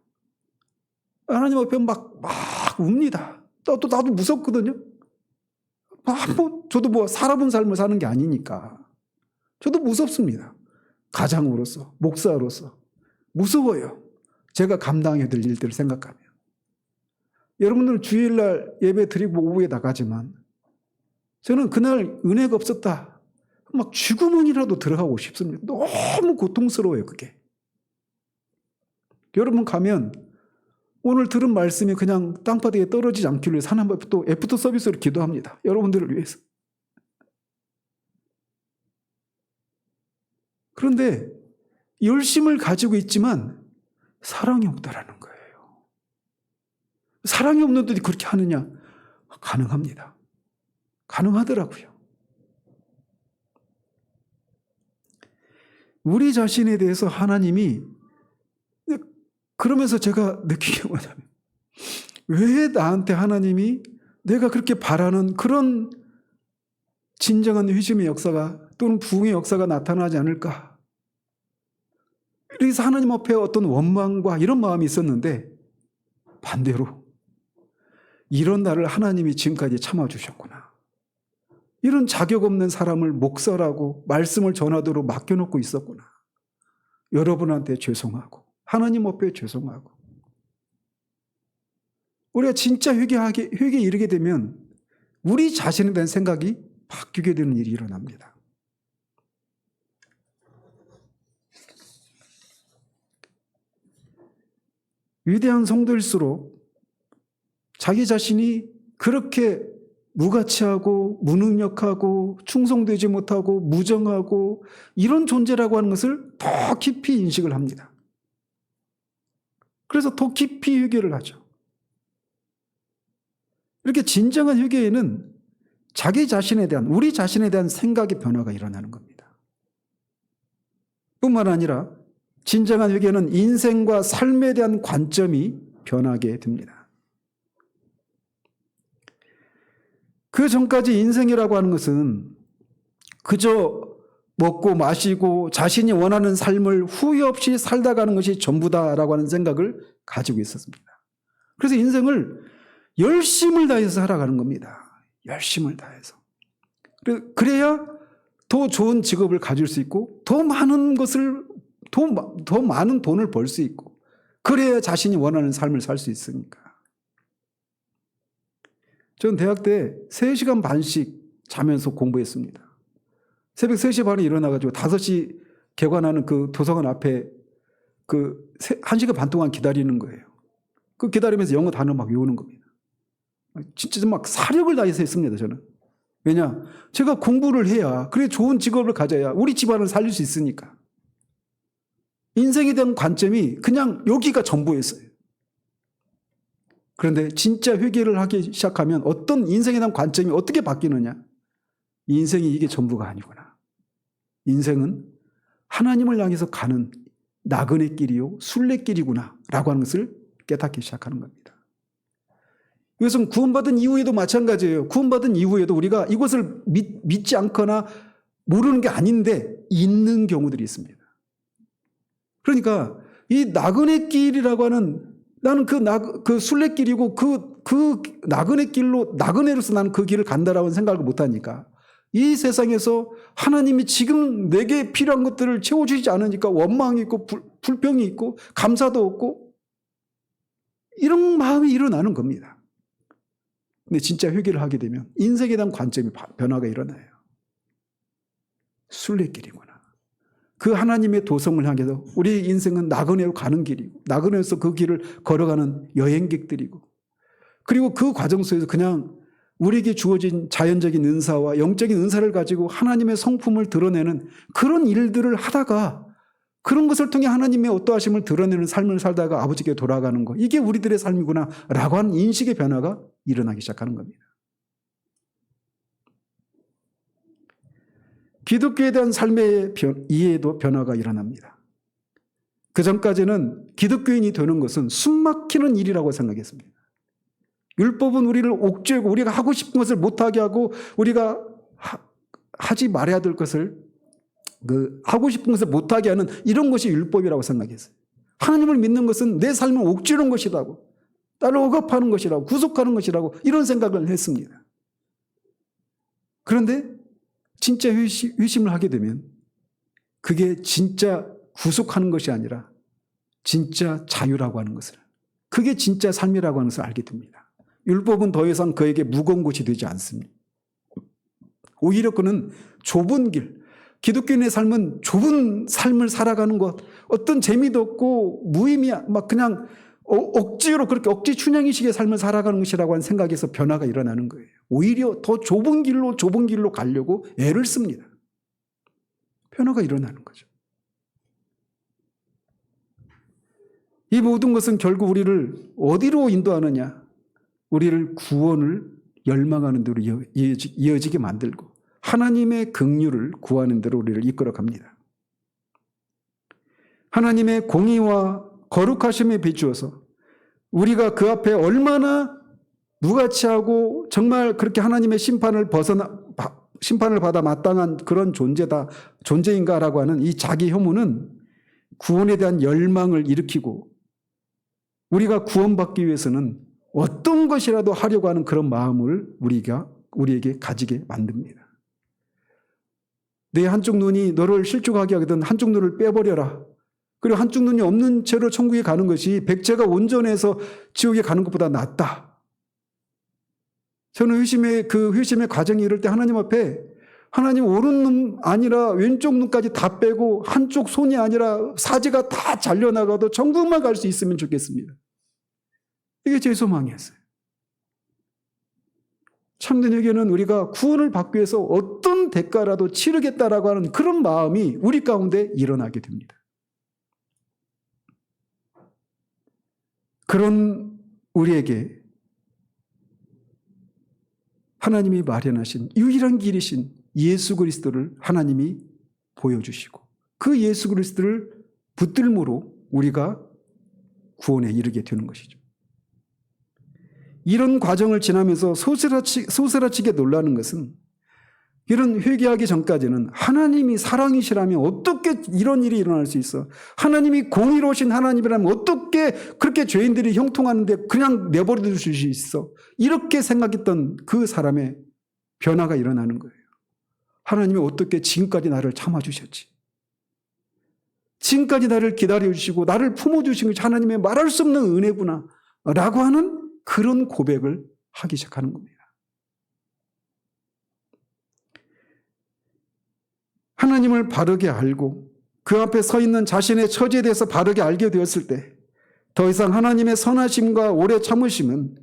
하나님 앞에 막 웁니다. 나도 무섭거든요. 저도 살아본 삶을 사는 게 아니니까. 저도 무섭습니다. 가장으로서, 목사로서. 무서워요. 제가 감당해야 될 일들을 생각하면. 여러분들은 주일날 예배 드리고 오후에 나가지만 저는 그날 은혜가 없었다, 막 죽음은이라도 들어가고 싶습니다. 너무 고통스러워요, 그게. 여러분 가면 오늘 들은 말씀이 그냥 땅바닥에 떨어지지 않기를 위해서 하나님 앞에 또 애프터 서비스로 기도합니다. 여러분들을 위해서. 그런데 열심을 가지고 있지만 사랑이 없다라는 거예요. 사랑이 없는데 그렇게 하느냐? 가능합니다. 가능하더라고요. 우리 자신에 대해서 하나님이, 그러면서 제가 느낀 게 뭐냐면, 왜 나한테 하나님이 내가 그렇게 바라는 그런 진정한 회심의 역사가 또는 부흥의 역사가 나타나지 않을까? 그래서 하나님 앞에 어떤 원망과 이런 마음이 있었는데 반대로 이런 나를 하나님이 지금까지 참아주셨구나. 이런 자격 없는 사람을 목사라고 말씀을 전하도록 맡겨놓고 있었구나. 여러분한테 죄송하고 하나님 앞에 죄송하고. 우리가 진짜 회개에 이르게 되면 우리 자신에 대한 생각이 바뀌게 되는 일이 일어납니다. 위대한 성도일수록 자기 자신이 그렇게 무가치하고 무능력하고 충성되지 못하고 무정하고 이런 존재라고 하는 것을 더 깊이 인식을 합니다. 그래서 더 깊이 회개를 하죠. 이렇게 진정한 회개에는 자기 자신에 대한, 우리 자신에 대한 생각의 변화가 일어나는 겁니다. 뿐만 아니라 진정한 회개는 인생과 삶에 대한 관점이 변하게 됩니다. 그 전까지 인생이라고 하는 것은 그저 먹고 마시고 자신이 원하는 삶을 후회 없이 살다 가는 것이 전부다라고 하는 생각을 가지고 있었습니다. 그래서 인생을 열심을 다해서 살아가는 겁니다. 열심을 다해서. 그래야 더 좋은 직업을 가질 수 있고 더 많은 돈을 벌 수 있고 그래야 자신이 원하는 삶을 살 수 있으니까. 저는 대학 때 3시간 반씩 자면서 공부했습니다. 새벽 3시 반에 일어나가지고 5시 개관하는 그 도서관 앞에 1시간 반 동안 기다리는 거예요. 그 기다리면서 영어 단어 막 외우는 겁니다. 진짜 막 사력을 다해서 했습니다, 저는. 왜냐? 제가 공부를 해야, 그래 좋은 직업을 가져야 우리 집안을 살릴 수 있으니까. 인생에 대한 관점이 그냥 여기가 전부였어요. 그런데 진짜 회개를 하기 시작하면 어떤 인생에 대한 관점이 어떻게 바뀌느냐? 인생이 이게 전부가 아니구나. 인생은 하나님을 향해서 가는 나그네 길이요 순례길이구나 라고 하는 것을 깨닫기 시작하는 겁니다. 이것은 구원받은 이후에도 마찬가지예요. 구원받은 이후에도 우리가 이것을 믿지 않거나 모르는 게 아닌데 있는 경우들이 있습니다. 그러니까 이 나그네 길이라고 하는, 나는 그 순례길이고 그 나그네 길로, 나그네로서 나는 그 길을 간다라고 생각을 못하니까 이 세상에서 하나님이 지금 내게 필요한 것들을 채워주시지 않으니까 원망이 있고 불평이 있고 감사도 없고 이런 마음이 일어나는 겁니다. 근데 진짜 회개를 하게 되면 인생에 대한 관점이 변화가 일어나요. 순례길이구나. 그 하나님의 도성을 향해서 우리 인생은 나그네로 가는 길이고 나그네에서 그 길을 걸어가는 여행객들이고, 그리고 그 과정 속에서 그냥 우리에게 주어진 자연적인 은사와 영적인 은사를 가지고 하나님의 성품을 드러내는 그런 일들을 하다가 그런 것을 통해 하나님의 어떠하심을 드러내는 삶을 살다가 아버지께 돌아가는 것, 이게 우리들의 삶이구나 라고 하는 인식의 변화가 일어나기 시작하는 겁니다. 기독교에 대한 삶의 이해에도 변화가 일어납니다. 그 전까지는 기독교인이 되는 것은 숨막히는 일이라고 생각했습니다. 율법은 우리를 옥죄고 우리가 하고 싶은 것을 못하게 하고 우리가 하지 말아야 될 것을 하고 싶은 것을 못하게 하는 이런 것이 율법이라고 생각했어요. 하나님을 믿는 것은 내 삶을 옥죄는 것이라고, 나를 억압하는 것이라고, 구속하는 것이라고 이런 생각을 했습니다. 그런데 진짜 회심을 하게 되면 그게 진짜 구속하는 것이 아니라 진짜 자유라고 하는 것을, 그게 진짜 삶이라고 하는 것을 알게 됩니다. 율법은 더 이상 그에게 무거운 것이 되지 않습니다. 오히려 그는 좁은 길, 기독교인의 삶은 좁은 삶을 살아가는 것, 어떤 재미도 없고 무의미한 막 그냥 억지로 그렇게 억지 춘향이식의 삶을 살아가는 것이라고 하는 생각에서 변화가 일어나는 거예요. 오히려 더 좁은 길로 가려고 애를 씁니다. 변화가 일어나는 거죠. 이 모든 것은 결국 우리를 어디로 인도하느냐? 우리를 구원을 열망하는 대로 이어지게 만들고 하나님의 긍휼을 구하는 대로 우리를 이끌어 갑니다. 하나님의 공의와 거룩하심에 비추어서 우리가 그 앞에 얼마나 무가치하고 정말 그렇게 하나님의 심판을 받아 마땅한 그런 존재인가라고 하는 이 자기 혐오는 구원에 대한 열망을 일으키고 우리가 구원받기 위해서는 어떤 것이라도 하려고 하는 그런 마음을 우리에게 가지게 만듭니다. 내 한쪽 눈이 너를 실족하게 하거든 한쪽 눈을 빼버려라. 그리고 한쪽 눈이 없는 채로 천국에 가는 것이 백제가 온전해서 지옥에 가는 것보다 낫다. 저는 회심의 과정이 이럴 때 하나님 앞에 하나님 오른 눈 아니라 왼쪽 눈까지 다 빼고 한쪽 손이 아니라 사지가 다 잘려나가도 천국만 갈 수 있으면 좋겠습니다. 이게 제 소망이었어요. 참된 회개는 우리가 구원을 받기 위해서 어떤 대가라도 치르겠다라고 하는 그런 마음이 우리 가운데 일어나게 됩니다. 그런 우리에게 하나님이 마련하신 유일한 길이신 예수 그리스도를 하나님이 보여주시고 그 예수 그리스도를 붙들므로 우리가 구원에 이르게 되는 것이죠. 이런 과정을 지나면서 소스라치게 놀라는 것은 이런 회개하기 전까지는 하나님이 사랑이시라면 어떻게 이런 일이 일어날 수 있어? 하나님이 공의로우신 하나님이라면 어떻게 그렇게 죄인들이 형통하는데 그냥 내버려 둘 수 있어? 이렇게 생각했던 그 사람의 변화가 일어나는 거예요. 하나님이 어떻게 지금까지 나를 참아주셨지? 지금까지 나를 기다려주시고 나를 품어주신 것이 하나님의 말할 수 없는 은혜구나 라고 하는 그런 고백을 하기 시작하는 겁니다. 하나님을 바르게 알고 그 앞에 서 있는 자신의 처지에 대해서 바르게 알게 되었을 때 더 이상 하나님의 선하심과 오래 참으심은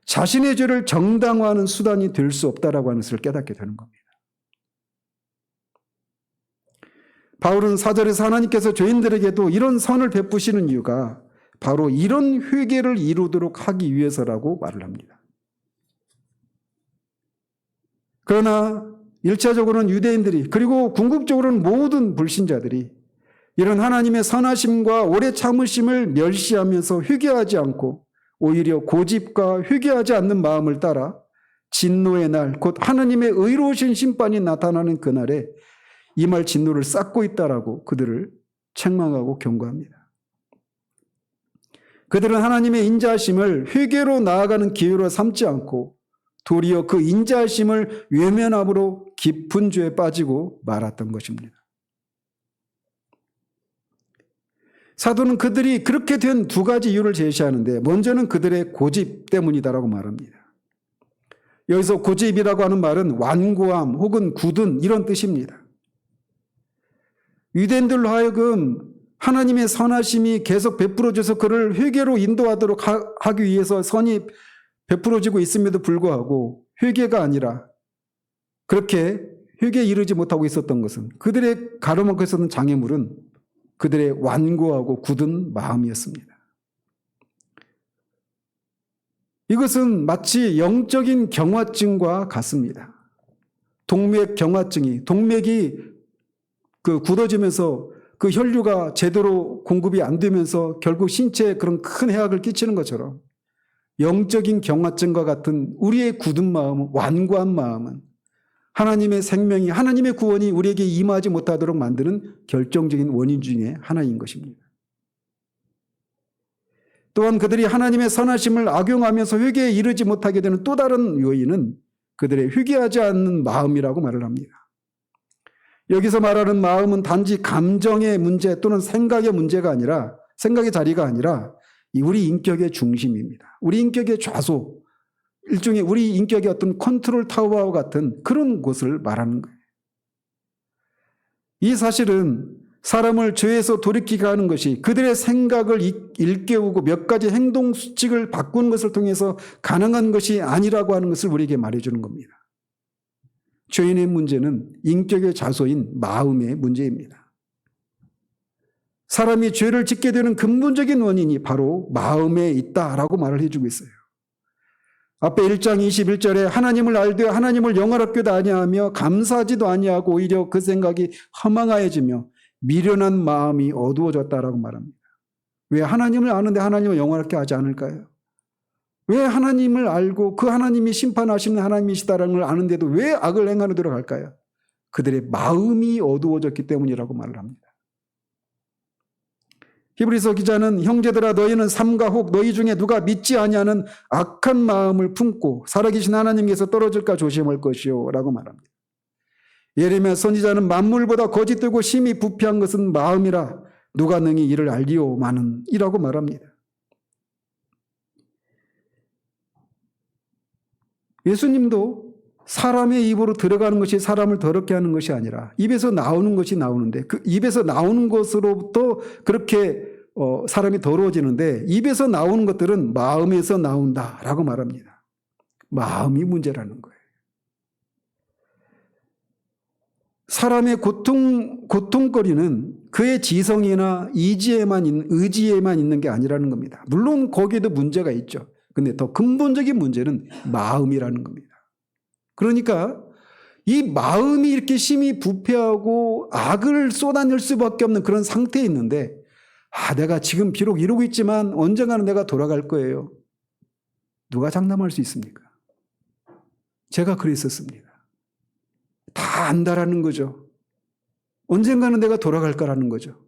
자신의 죄를 정당화하는 수단이 될 수 없다라고 하는 것을 깨닫게 되는 겁니다. 바울은 4절에서 하나님께서 죄인들에게도 이런 선을 베푸시는 이유가 바로 이런 회개를 이루도록 하기 위해서라고 말을 합니다. 그러나 1차적으로는 유대인들이 그리고 궁극적으로는 모든 불신자들이 이런 하나님의 선하심과 오래 참으심을 멸시하면서 회개하지 않고 오히려 고집과 회개하지 않는 마음을 따라 진노의 날, 곧 하나님의 의로우신 심판이 나타나는 그날에 임할 진노를 쌓고 있다라고 그들을 책망하고 경고합니다. 그들은 하나님의 인자하심을 회개로 나아가는 기회로 삼지 않고 도리어 그 인자하심을 외면함으로 깊은 죄에 빠지고 말았던 것입니다. 사도는 그들이 그렇게 된 두 가지 이유를 제시하는데 먼저는 그들의 고집 때문이다라고 말합니다. 여기서 고집이라고 하는 말은 완고함 혹은 굳은 이런 뜻입니다. 유대인들로 하여금 하나님의 선하심이 계속 베풀어져서 그를 회개로 인도하도록 하기 위해서 선이 베풀어지고 있음에도 불구하고 회개가 아니라 그렇게 회개에 이르지 못하고 있었던 것은 그들의 가로막고 있었던 장애물은 그들의 완고하고 굳은 마음이었습니다. 이것은 마치 영적인 경화증과 같습니다. 동맥 경화증이 동맥이 굳어지면서 그 혈류가 제대로 공급이 안 되면서 결국 신체에 그런 큰 해악을 끼치는 것처럼 영적인 경화증과 같은 우리의 굳은 마음, 완고한 마음은 하나님의 생명이 하나님의 구원이 우리에게 임하지 못하도록 만드는 결정적인 원인 중에 하나인 것입니다. 또한 그들이 하나님의 선하심을 악용하면서 회개에 이르지 못하게 되는 또 다른 요인은 그들의 회개하지 않는 마음이라고 말을 합니다. 여기서 말하는 마음은 단지 감정의 문제 또는 생각의 문제가 아니라 생각의 자리가 아니라 우리 인격의 중심입니다. 우리 인격의 좌소, 일종의 우리 인격의 어떤 컨트롤 타워와 같은 그런 곳을 말하는 거예요. 이 사실은 사람을 죄에서 돌이키게 하는 것이 그들의 생각을 일깨우고 몇 가지 행동 수칙을 바꾸는 것을 통해서 가능한 것이 아니라고 하는 것을 우리에게 말해주는 겁니다. 죄인의 문제는 인격의 좌소인 마음의 문제입니다. 사람이 죄를 짓게 되는 근본적인 원인이 바로 마음에 있다라고 말을 해주고 있어요. 앞에 1장 21절에 하나님을 알되 하나님을 영화롭게도 아니하며 감사하지도 아니하고 오히려 그 생각이 허망하여지며 미련한 마음이 어두워졌다라고 말합니다. 왜 하나님을 아는데 하나님을 영화롭게 하지 않을까요? 왜 하나님을 알고 그 하나님이 심판하시는 하나님이시다라는 걸 아는데도 왜 악을 행하는 데로 갈까요? 그들의 마음이 어두워졌기 때문이라고 말을 합니다. 히브리서 기자는 형제들아 너희는 삼가 혹 너희 중에 누가 믿지 아니하는 악한 마음을 품고 살아계신 하나님께서 떨어질까 조심할 것이요 라고 말합니다. 예레미야 선지자는 만물보다 거짓되고 심히 부패한 것은 마음이라 누가 능히 이를 알리오마는 이라고 말합니다. 예수님도 사람의 입으로 들어가는 것이 사람을 더럽게 하는 것이 아니라 입에서 나오는 것이 나오는데 그 입에서 나오는 것으로부터 그렇게 사람이 더러워지는데 입에서 나오는 것들은 마음에서 나온다라고 말합니다. 마음이 문제라는 거예요. 사람의 고통거리는 그의 지성이나 의지에만 있는 게 아니라는 겁니다. 물론 거기에도 문제가 있죠. 근데 더 근본적인 문제는 마음이라는 겁니다. 그러니까 이 마음이 이렇게 심히 부패하고 악을 쏟아낼 수밖에 없는 그런 상태에 있는데 내가 지금 비록 이러고 있지만 언젠가는 내가 돌아갈 거예요. 누가 장담할 수 있습니까? 제가 그랬었습니다. 다 안다라는 거죠. 언젠가는 내가 돌아갈 거라는 거죠.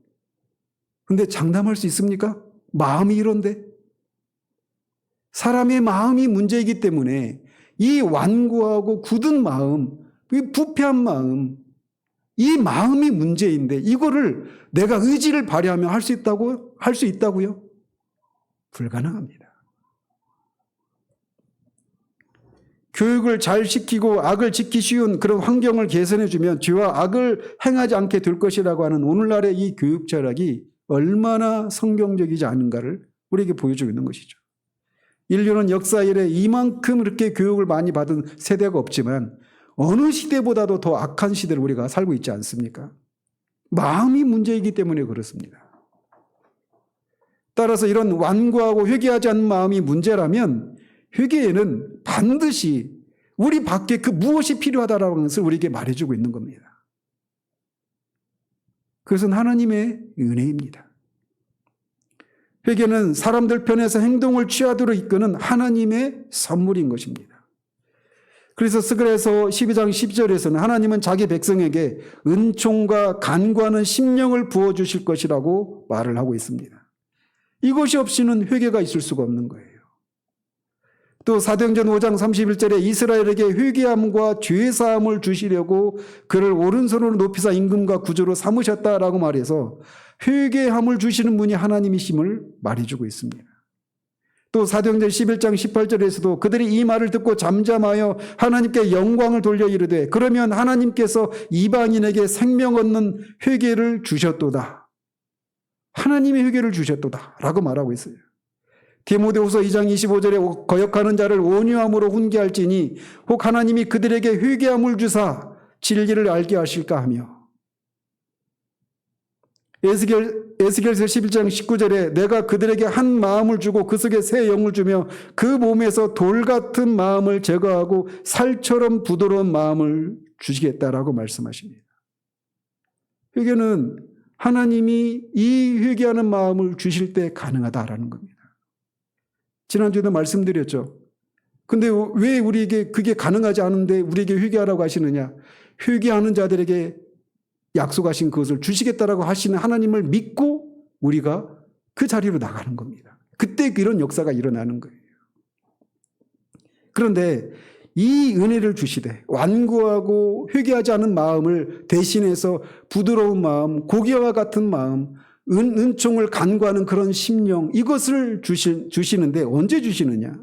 근데 장담할 수 있습니까? 마음이 이런데. 사람의 마음이 문제이기 때문에 이 완고하고 굳은 마음, 이 부패한 마음, 이 마음이 문제인데 이거를 내가 의지를 발휘하면 할 수 있다고요? 불가능합니다. 교육을 잘 시키고 악을 짓기 쉬운 그런 환경을 개선해주면 죄와 악을 행하지 않게 될 것이라고 하는 오늘날의 이 교육 철학이 얼마나 성경적이지 않은가를 우리에게 보여주고 있는 것이죠. 인류는 역사 이래 이만큼 이렇게 교육을 많이 받은 세대가 없지만 어느 시대보다도 더 악한 시대를 우리가 살고 있지 않습니까? 마음이 문제이기 때문에 그렇습니다. 따라서 이런 완고하고 회개하지 않는 마음이 문제라면 회개에는 반드시 우리 밖에 그 무엇이 필요하다라는 것을 우리에게 말해주고 있는 겁니다. 그것은 하나님의 은혜입니다. 회개는 사람들 편에서 행동을 취하도록 이끄는 하나님의 선물인 것입니다. 그래서 스가랴서 12장 10절에서는 하나님은 자기 백성에게 은총과 간구하는 심령을 부어주실 것이라고 말을 하고 있습니다. 이것이 없이는 회개가 있을 수가 없는 거예요. 또 사도행전 5장 31절에 이스라엘에게 회개함과 죄사함을 주시려고 그를 오른손으로 높이사 임금과 구주로 삼으셨다라고 말해서 회개함을 주시는 분이 하나님이심을 말해주고 있습니다. 또 사도행전 11장 18절에서도 그들이 이 말을 듣고 잠잠하여 하나님께 영광을 돌려 이르되 그러면 하나님께서 이방인에게 생명 얻는 회개를 주셨도다. 하나님의 회개를 주셨도다 라고 말하고 있어요. 디모데후서 2장 25절에 거역하는 자를 온유함으로 훈계할지니 혹 하나님이 그들에게 회개함을 주사 진리를 알게 하실까 하며 에스겔서 11장 19절에 내가 그들에게 한 마음을 주고 그 속에 새 영을 주며 그 몸에서 돌 같은 마음을 제거하고 살처럼 부드러운 마음을 주시겠다라고 말씀하십니다. 회개는 하나님이 이 회개하는 마음을 주실 때 가능하다라는 겁니다. 지난주에도 말씀드렸죠. 근데 왜 우리에게 그게 가능하지 않은데 우리에게 회개하라고 하시느냐? 회개하는 자들에게 약속하신 그것을 주시겠다라고 하시는 하나님을 믿고 우리가 그 자리로 나가는 겁니다. 그때 이런 역사가 일어나는 거예요. 그런데 이 은혜를 주시되 완고하고 회개하지 않은 마음을 대신해서 부드러운 마음, 고기와 같은 마음, 은총을 간구하는 그런 심령, 이것을 주시는데 언제 주시느냐?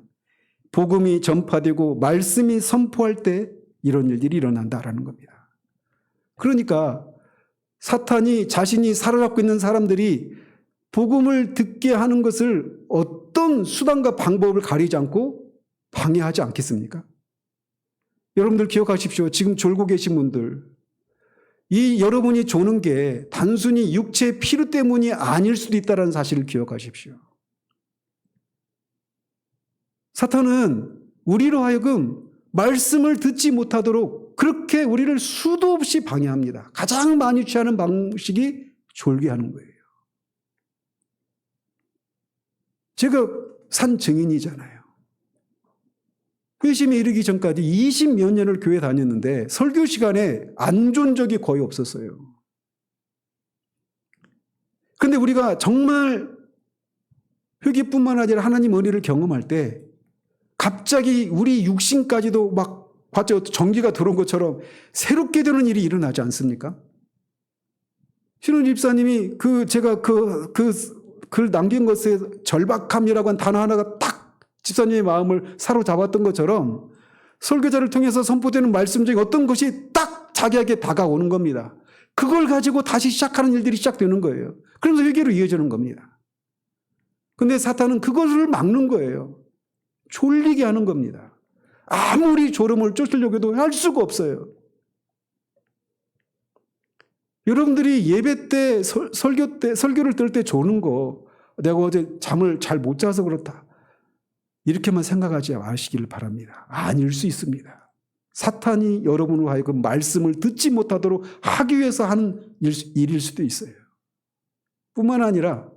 복음이 전파되고 말씀이 선포할 때 이런 일들이 일어난다라는 겁니다. 그러니까 사탄이 자신이 사로잡고 있는 사람들이 복음을 듣게 하는 것을 어떤 수단과 방법을 가리지 않고 방해하지 않겠습니까? 여러분들 기억하십시오. 지금 졸고 계신 분들, 이 여러분이 조는 게 단순히 육체의 피로 때문이 아닐 수도 있다는 사실을 기억하십시오. 사탄은 우리로 하여금 말씀을 듣지 못하도록 그렇게 우리를 수도 없이 방해합니다. 가장 많이 취하는 방식이 졸게 하는 거예요. 제가 산 증인이잖아요. 회심에 이르기 전까지 20몇 년을 교회 다녔는데 설교 시간에 안 좋은 적이 거의 없었어요. 근데 우리가 정말 회개뿐만 아니라 하나님 은혜를 경험할 때 갑자기 우리 육신까지도 막 봤죠? 전기가 들어온 것처럼 새롭게 되는 일이 일어나지 않습니까? 신원 집사님이 제가 글 남긴 것에 절박함이라고 한 단어 하나가 딱 집사님의 마음을 사로잡았던 것처럼 설교자를 통해서 선포되는 말씀 중에 어떤 것이 딱 자기에게 다가오는 겁니다. 그걸 가지고 다시 시작하는 일들이 시작되는 거예요. 그러면서 회개로 이어지는 겁니다. 근데 사탄은 그것을 막는 거예요. 졸리게 하는 겁니다. 아무리 졸음을 쫓으려고 해도 할 수가 없어요. 여러분들이 예배 때, 설교를 들 때 조는 거, 내가 어제 잠을 잘 못 자서 그렇다. 이렇게만 생각하지 마시기를 바랍니다. 아닐 수 있습니다. 사탄이 여러분으로 하여금 말씀을 듣지 못하도록 하기 위해서 하는 일일 수도 있어요. 뿐만 아니라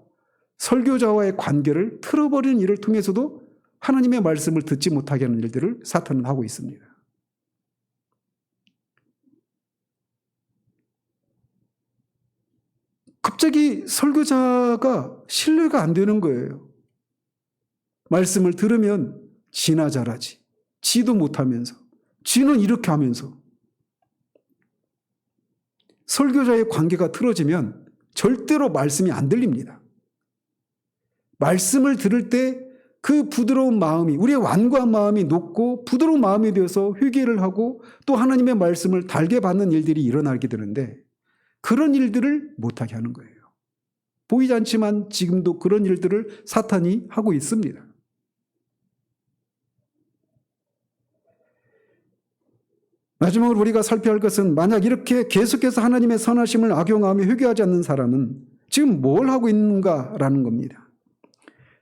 설교자와의 관계를 틀어버리는 일을 통해서도 하나님의 말씀을 듣지 못하게 하는 일들을 사탄은 하고 있습니다. 갑자기 설교자가 신뢰가 안 되는 거예요. 말씀을 들으면 지나 잘하지. 지도 못하면서. 지는 이렇게 하면서. 설교자의 관계가 틀어지면 절대로 말씀이 안 들립니다. 말씀을 들을 때 그 부드러운 마음이, 우리의 완고한 마음이 녹고 부드러운 마음이 되어서 회개를 하고 또 하나님의 말씀을 달게 받는 일들이 일어나게 되는데 그런 일들을 못하게 하는 거예요. 보이지 않지만 지금도 그런 일들을 사탄이 하고 있습니다. 마지막으로 우리가 살펴야 할 것은 만약 이렇게 계속해서 하나님의 선하심을 악용하며 회개하지 않는 사람은 지금 뭘 하고 있는가라는 겁니다.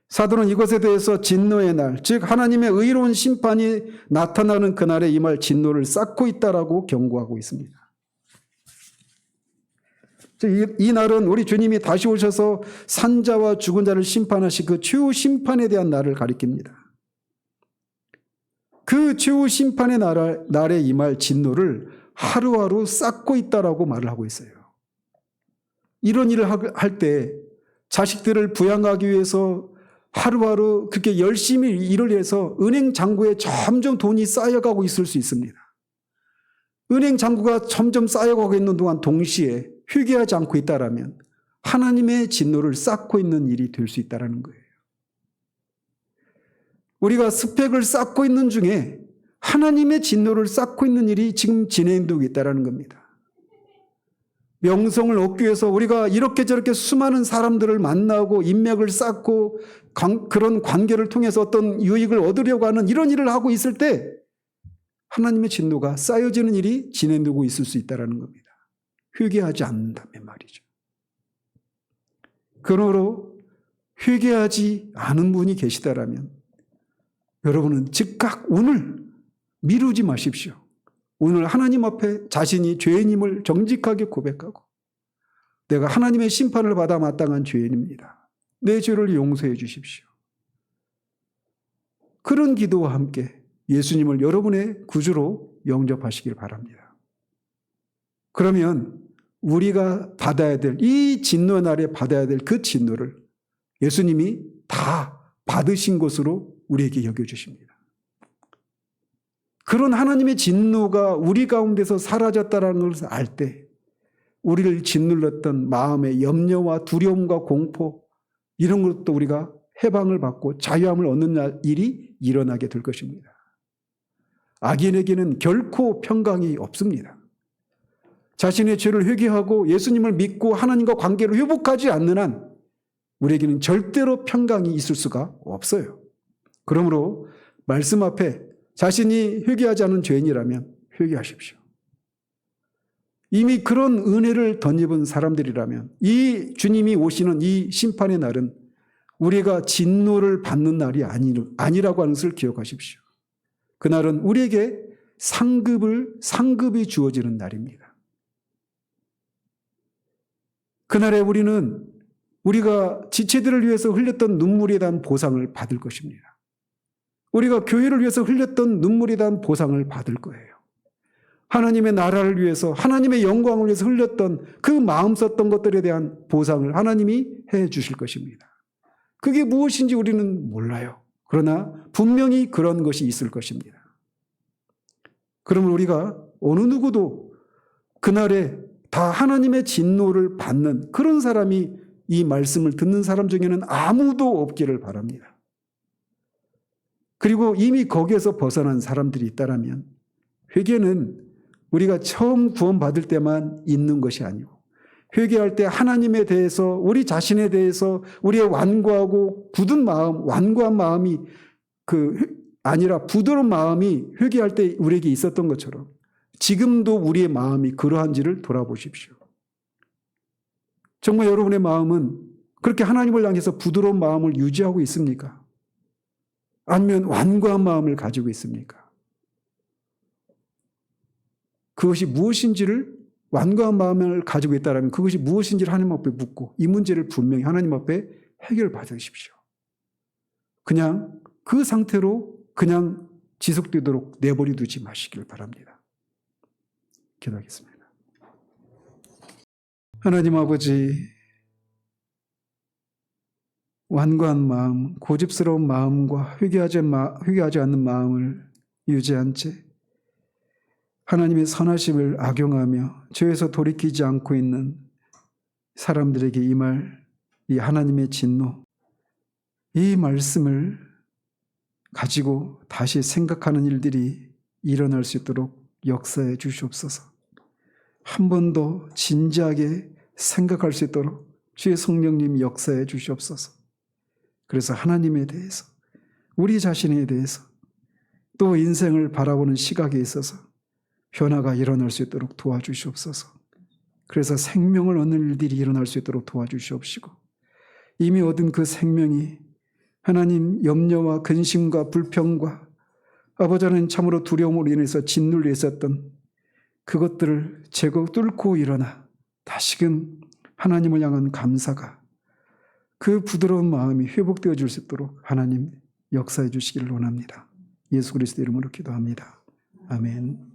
사도는 이것에 대해서 진노의 날, 즉 하나님의 의로운 심판이 나타나는 그날에 임할 진노를 쌓고 있다라고 경고하고 있습니다. 이 날은 우리 주님이 다시 오셔서 산자와 죽은 자를 심판하시 그 최후 심판에 대한 날을 가리킵니다. 그 최후 심판의 날에 임할 진노를 하루하루 쌓고 있다라고 말을 하고 있어요. 이런 일을 할 때 자식들을 부양하기 위해서 하루하루 그렇게 열심히 일을 해서 은행 잔고에 점점 돈이 쌓여가고 있을 수 있습니다. 은행 잔고가 점점 쌓여가고 있는 동안 동시에 회개하지 않고 있다라면 하나님의 진노를 쌓고 있는 일이 될 수 있다는 거예요. 우리가 스펙을 쌓고 있는 중에 하나님의 진노를 쌓고 있는 일이 지금 진행되고 있다는 겁니다. 명성을 얻기 위해서 우리가 이렇게 저렇게 수많은 사람들을 만나고 인맥을 쌓고 그런 관계를 통해서 어떤 유익을 얻으려고 하는 이런 일을 하고 있을 때 하나님의 진노가 쌓여지는 일이 진행되고 있을 수 있다는 겁니다. 회개하지 않는다면 말이죠. 그러므로 회개하지 않은 분이 계시다라면 여러분은 즉각 오늘 미루지 마십시오. 오늘 하나님 앞에 자신이 죄인임을 정직하게 고백하고 내가 하나님의 심판을 받아 마땅한 죄인입니다. 내 죄를 용서해 주십시오. 그런 기도와 함께 예수님을 여러분의 구주로 영접하시길 바랍니다. 그러면 우리가 받아야 될 이 진노의 날에 받아야 될 그 진노를 예수님이 다 받으신 것으로 우리에게 여겨주십니다. 그런 하나님의 진노가 우리 가운데서 사라졌다는 것을 알 때 우리를 짓눌렀던 마음의 염려와 두려움과 공포 이런 것도 우리가 해방을 받고 자유함을 얻는 일이 일어나게 될 것입니다. 악인에게는 결코 평강이 없습니다. 자신의 죄를 회개하고 예수님을 믿고 하나님과 관계를 회복하지 않는 한 우리에게는 절대로 평강이 있을 수가 없어요. 그러므로 말씀 앞에 자신이 회개하지 않은 죄인이라면 회개하십시오. 이미 그런 은혜를 덧입은 사람들이라면 이 주님이 오시는 이 심판의 날은 우리가 진노를 받는 날이 아니라고 하는 것을 기억하십시오. 그날은 우리에게 상급이 주어지는 날입니다. 그날에 우리는 우리가 지체들을 위해서 흘렸던 눈물에 대한 보상을 받을 것입니다. 우리가 교회를 위해서 흘렸던 눈물에 대한 보상을 받을 거예요. 하나님의 나라를 위해서 하나님의 영광을 위해서 흘렸던 그 마음 썼던 것들에 대한 보상을 하나님이 해 주실 것입니다. 그게 무엇인지 우리는 몰라요. 그러나 분명히 그런 것이 있을 것입니다. 그러면 우리가 어느 누구도 그날에 다 하나님의 진노를 받는 그런 사람이 이 말씀을 듣는 사람 중에는 아무도 없기를 바랍니다. 그리고 이미 거기에서 벗어난 사람들이 있다면 회개는 우리가 처음 구원받을 때만 있는 것이 아니고 회개할 때 하나님에 대해서 우리 자신에 대해서 우리의 완고하고 굳은 마음, 완고한 마음이 아니라 부드러운 마음이 회개할 때 우리에게 있었던 것처럼 지금도 우리의 마음이 그러한지를 돌아보십시오. 정말 여러분의 마음은 그렇게 하나님을 향해서 부드러운 마음을 유지하고 있습니까? 아니면 완고한 마음을 가지고 있습니까? 그것이 무엇인지를 완고한 마음을 가지고 있다면 그것이 무엇인지를 하나님 앞에 묻고 이 문제를 분명히 하나님 앞에 해결받으십시오. 그냥 그 상태로 그냥 지속되도록 내버려 두지 마시길 바랍니다. 기도하겠습니다. 하나님 아버지, 완고한 마음, 고집스러운 마음과 회개하지 않는 마음을 유지한 채 하나님의 선하심을 악용하며 죄에서 돌이키지 않고 있는 사람들에게 임할 이 하나님의 진노, 이 말씀을 가지고 다시 생각하는 일들이 일어날 수 있도록 역사해 주시옵소서. 한 번 더 진지하게 생각할 수 있도록 주의 성령님 역사해 주시옵소서. 그래서 하나님에 대해서, 우리 자신에 대해서, 또 인생을 바라보는 시각에 있어서 변화가 일어날 수 있도록 도와주시옵소서. 그래서 생명을 얻는 일들이 일어날 수 있도록 도와주시옵시고, 이미 얻은 그 생명이 하나님 염려와 근심과 불평과 아버지 하나님 참으로 두려움으로 인해서 짓눌려 있었던 그것들을 제거 뚫고 일어나 다시금 하나님을 향한 감사가, 그 부드러운 마음이 회복되어 줄 수 있도록 하나님 역사해 주시기를 원합니다. 예수 그리스도 이름으로 기도합니다. 아멘.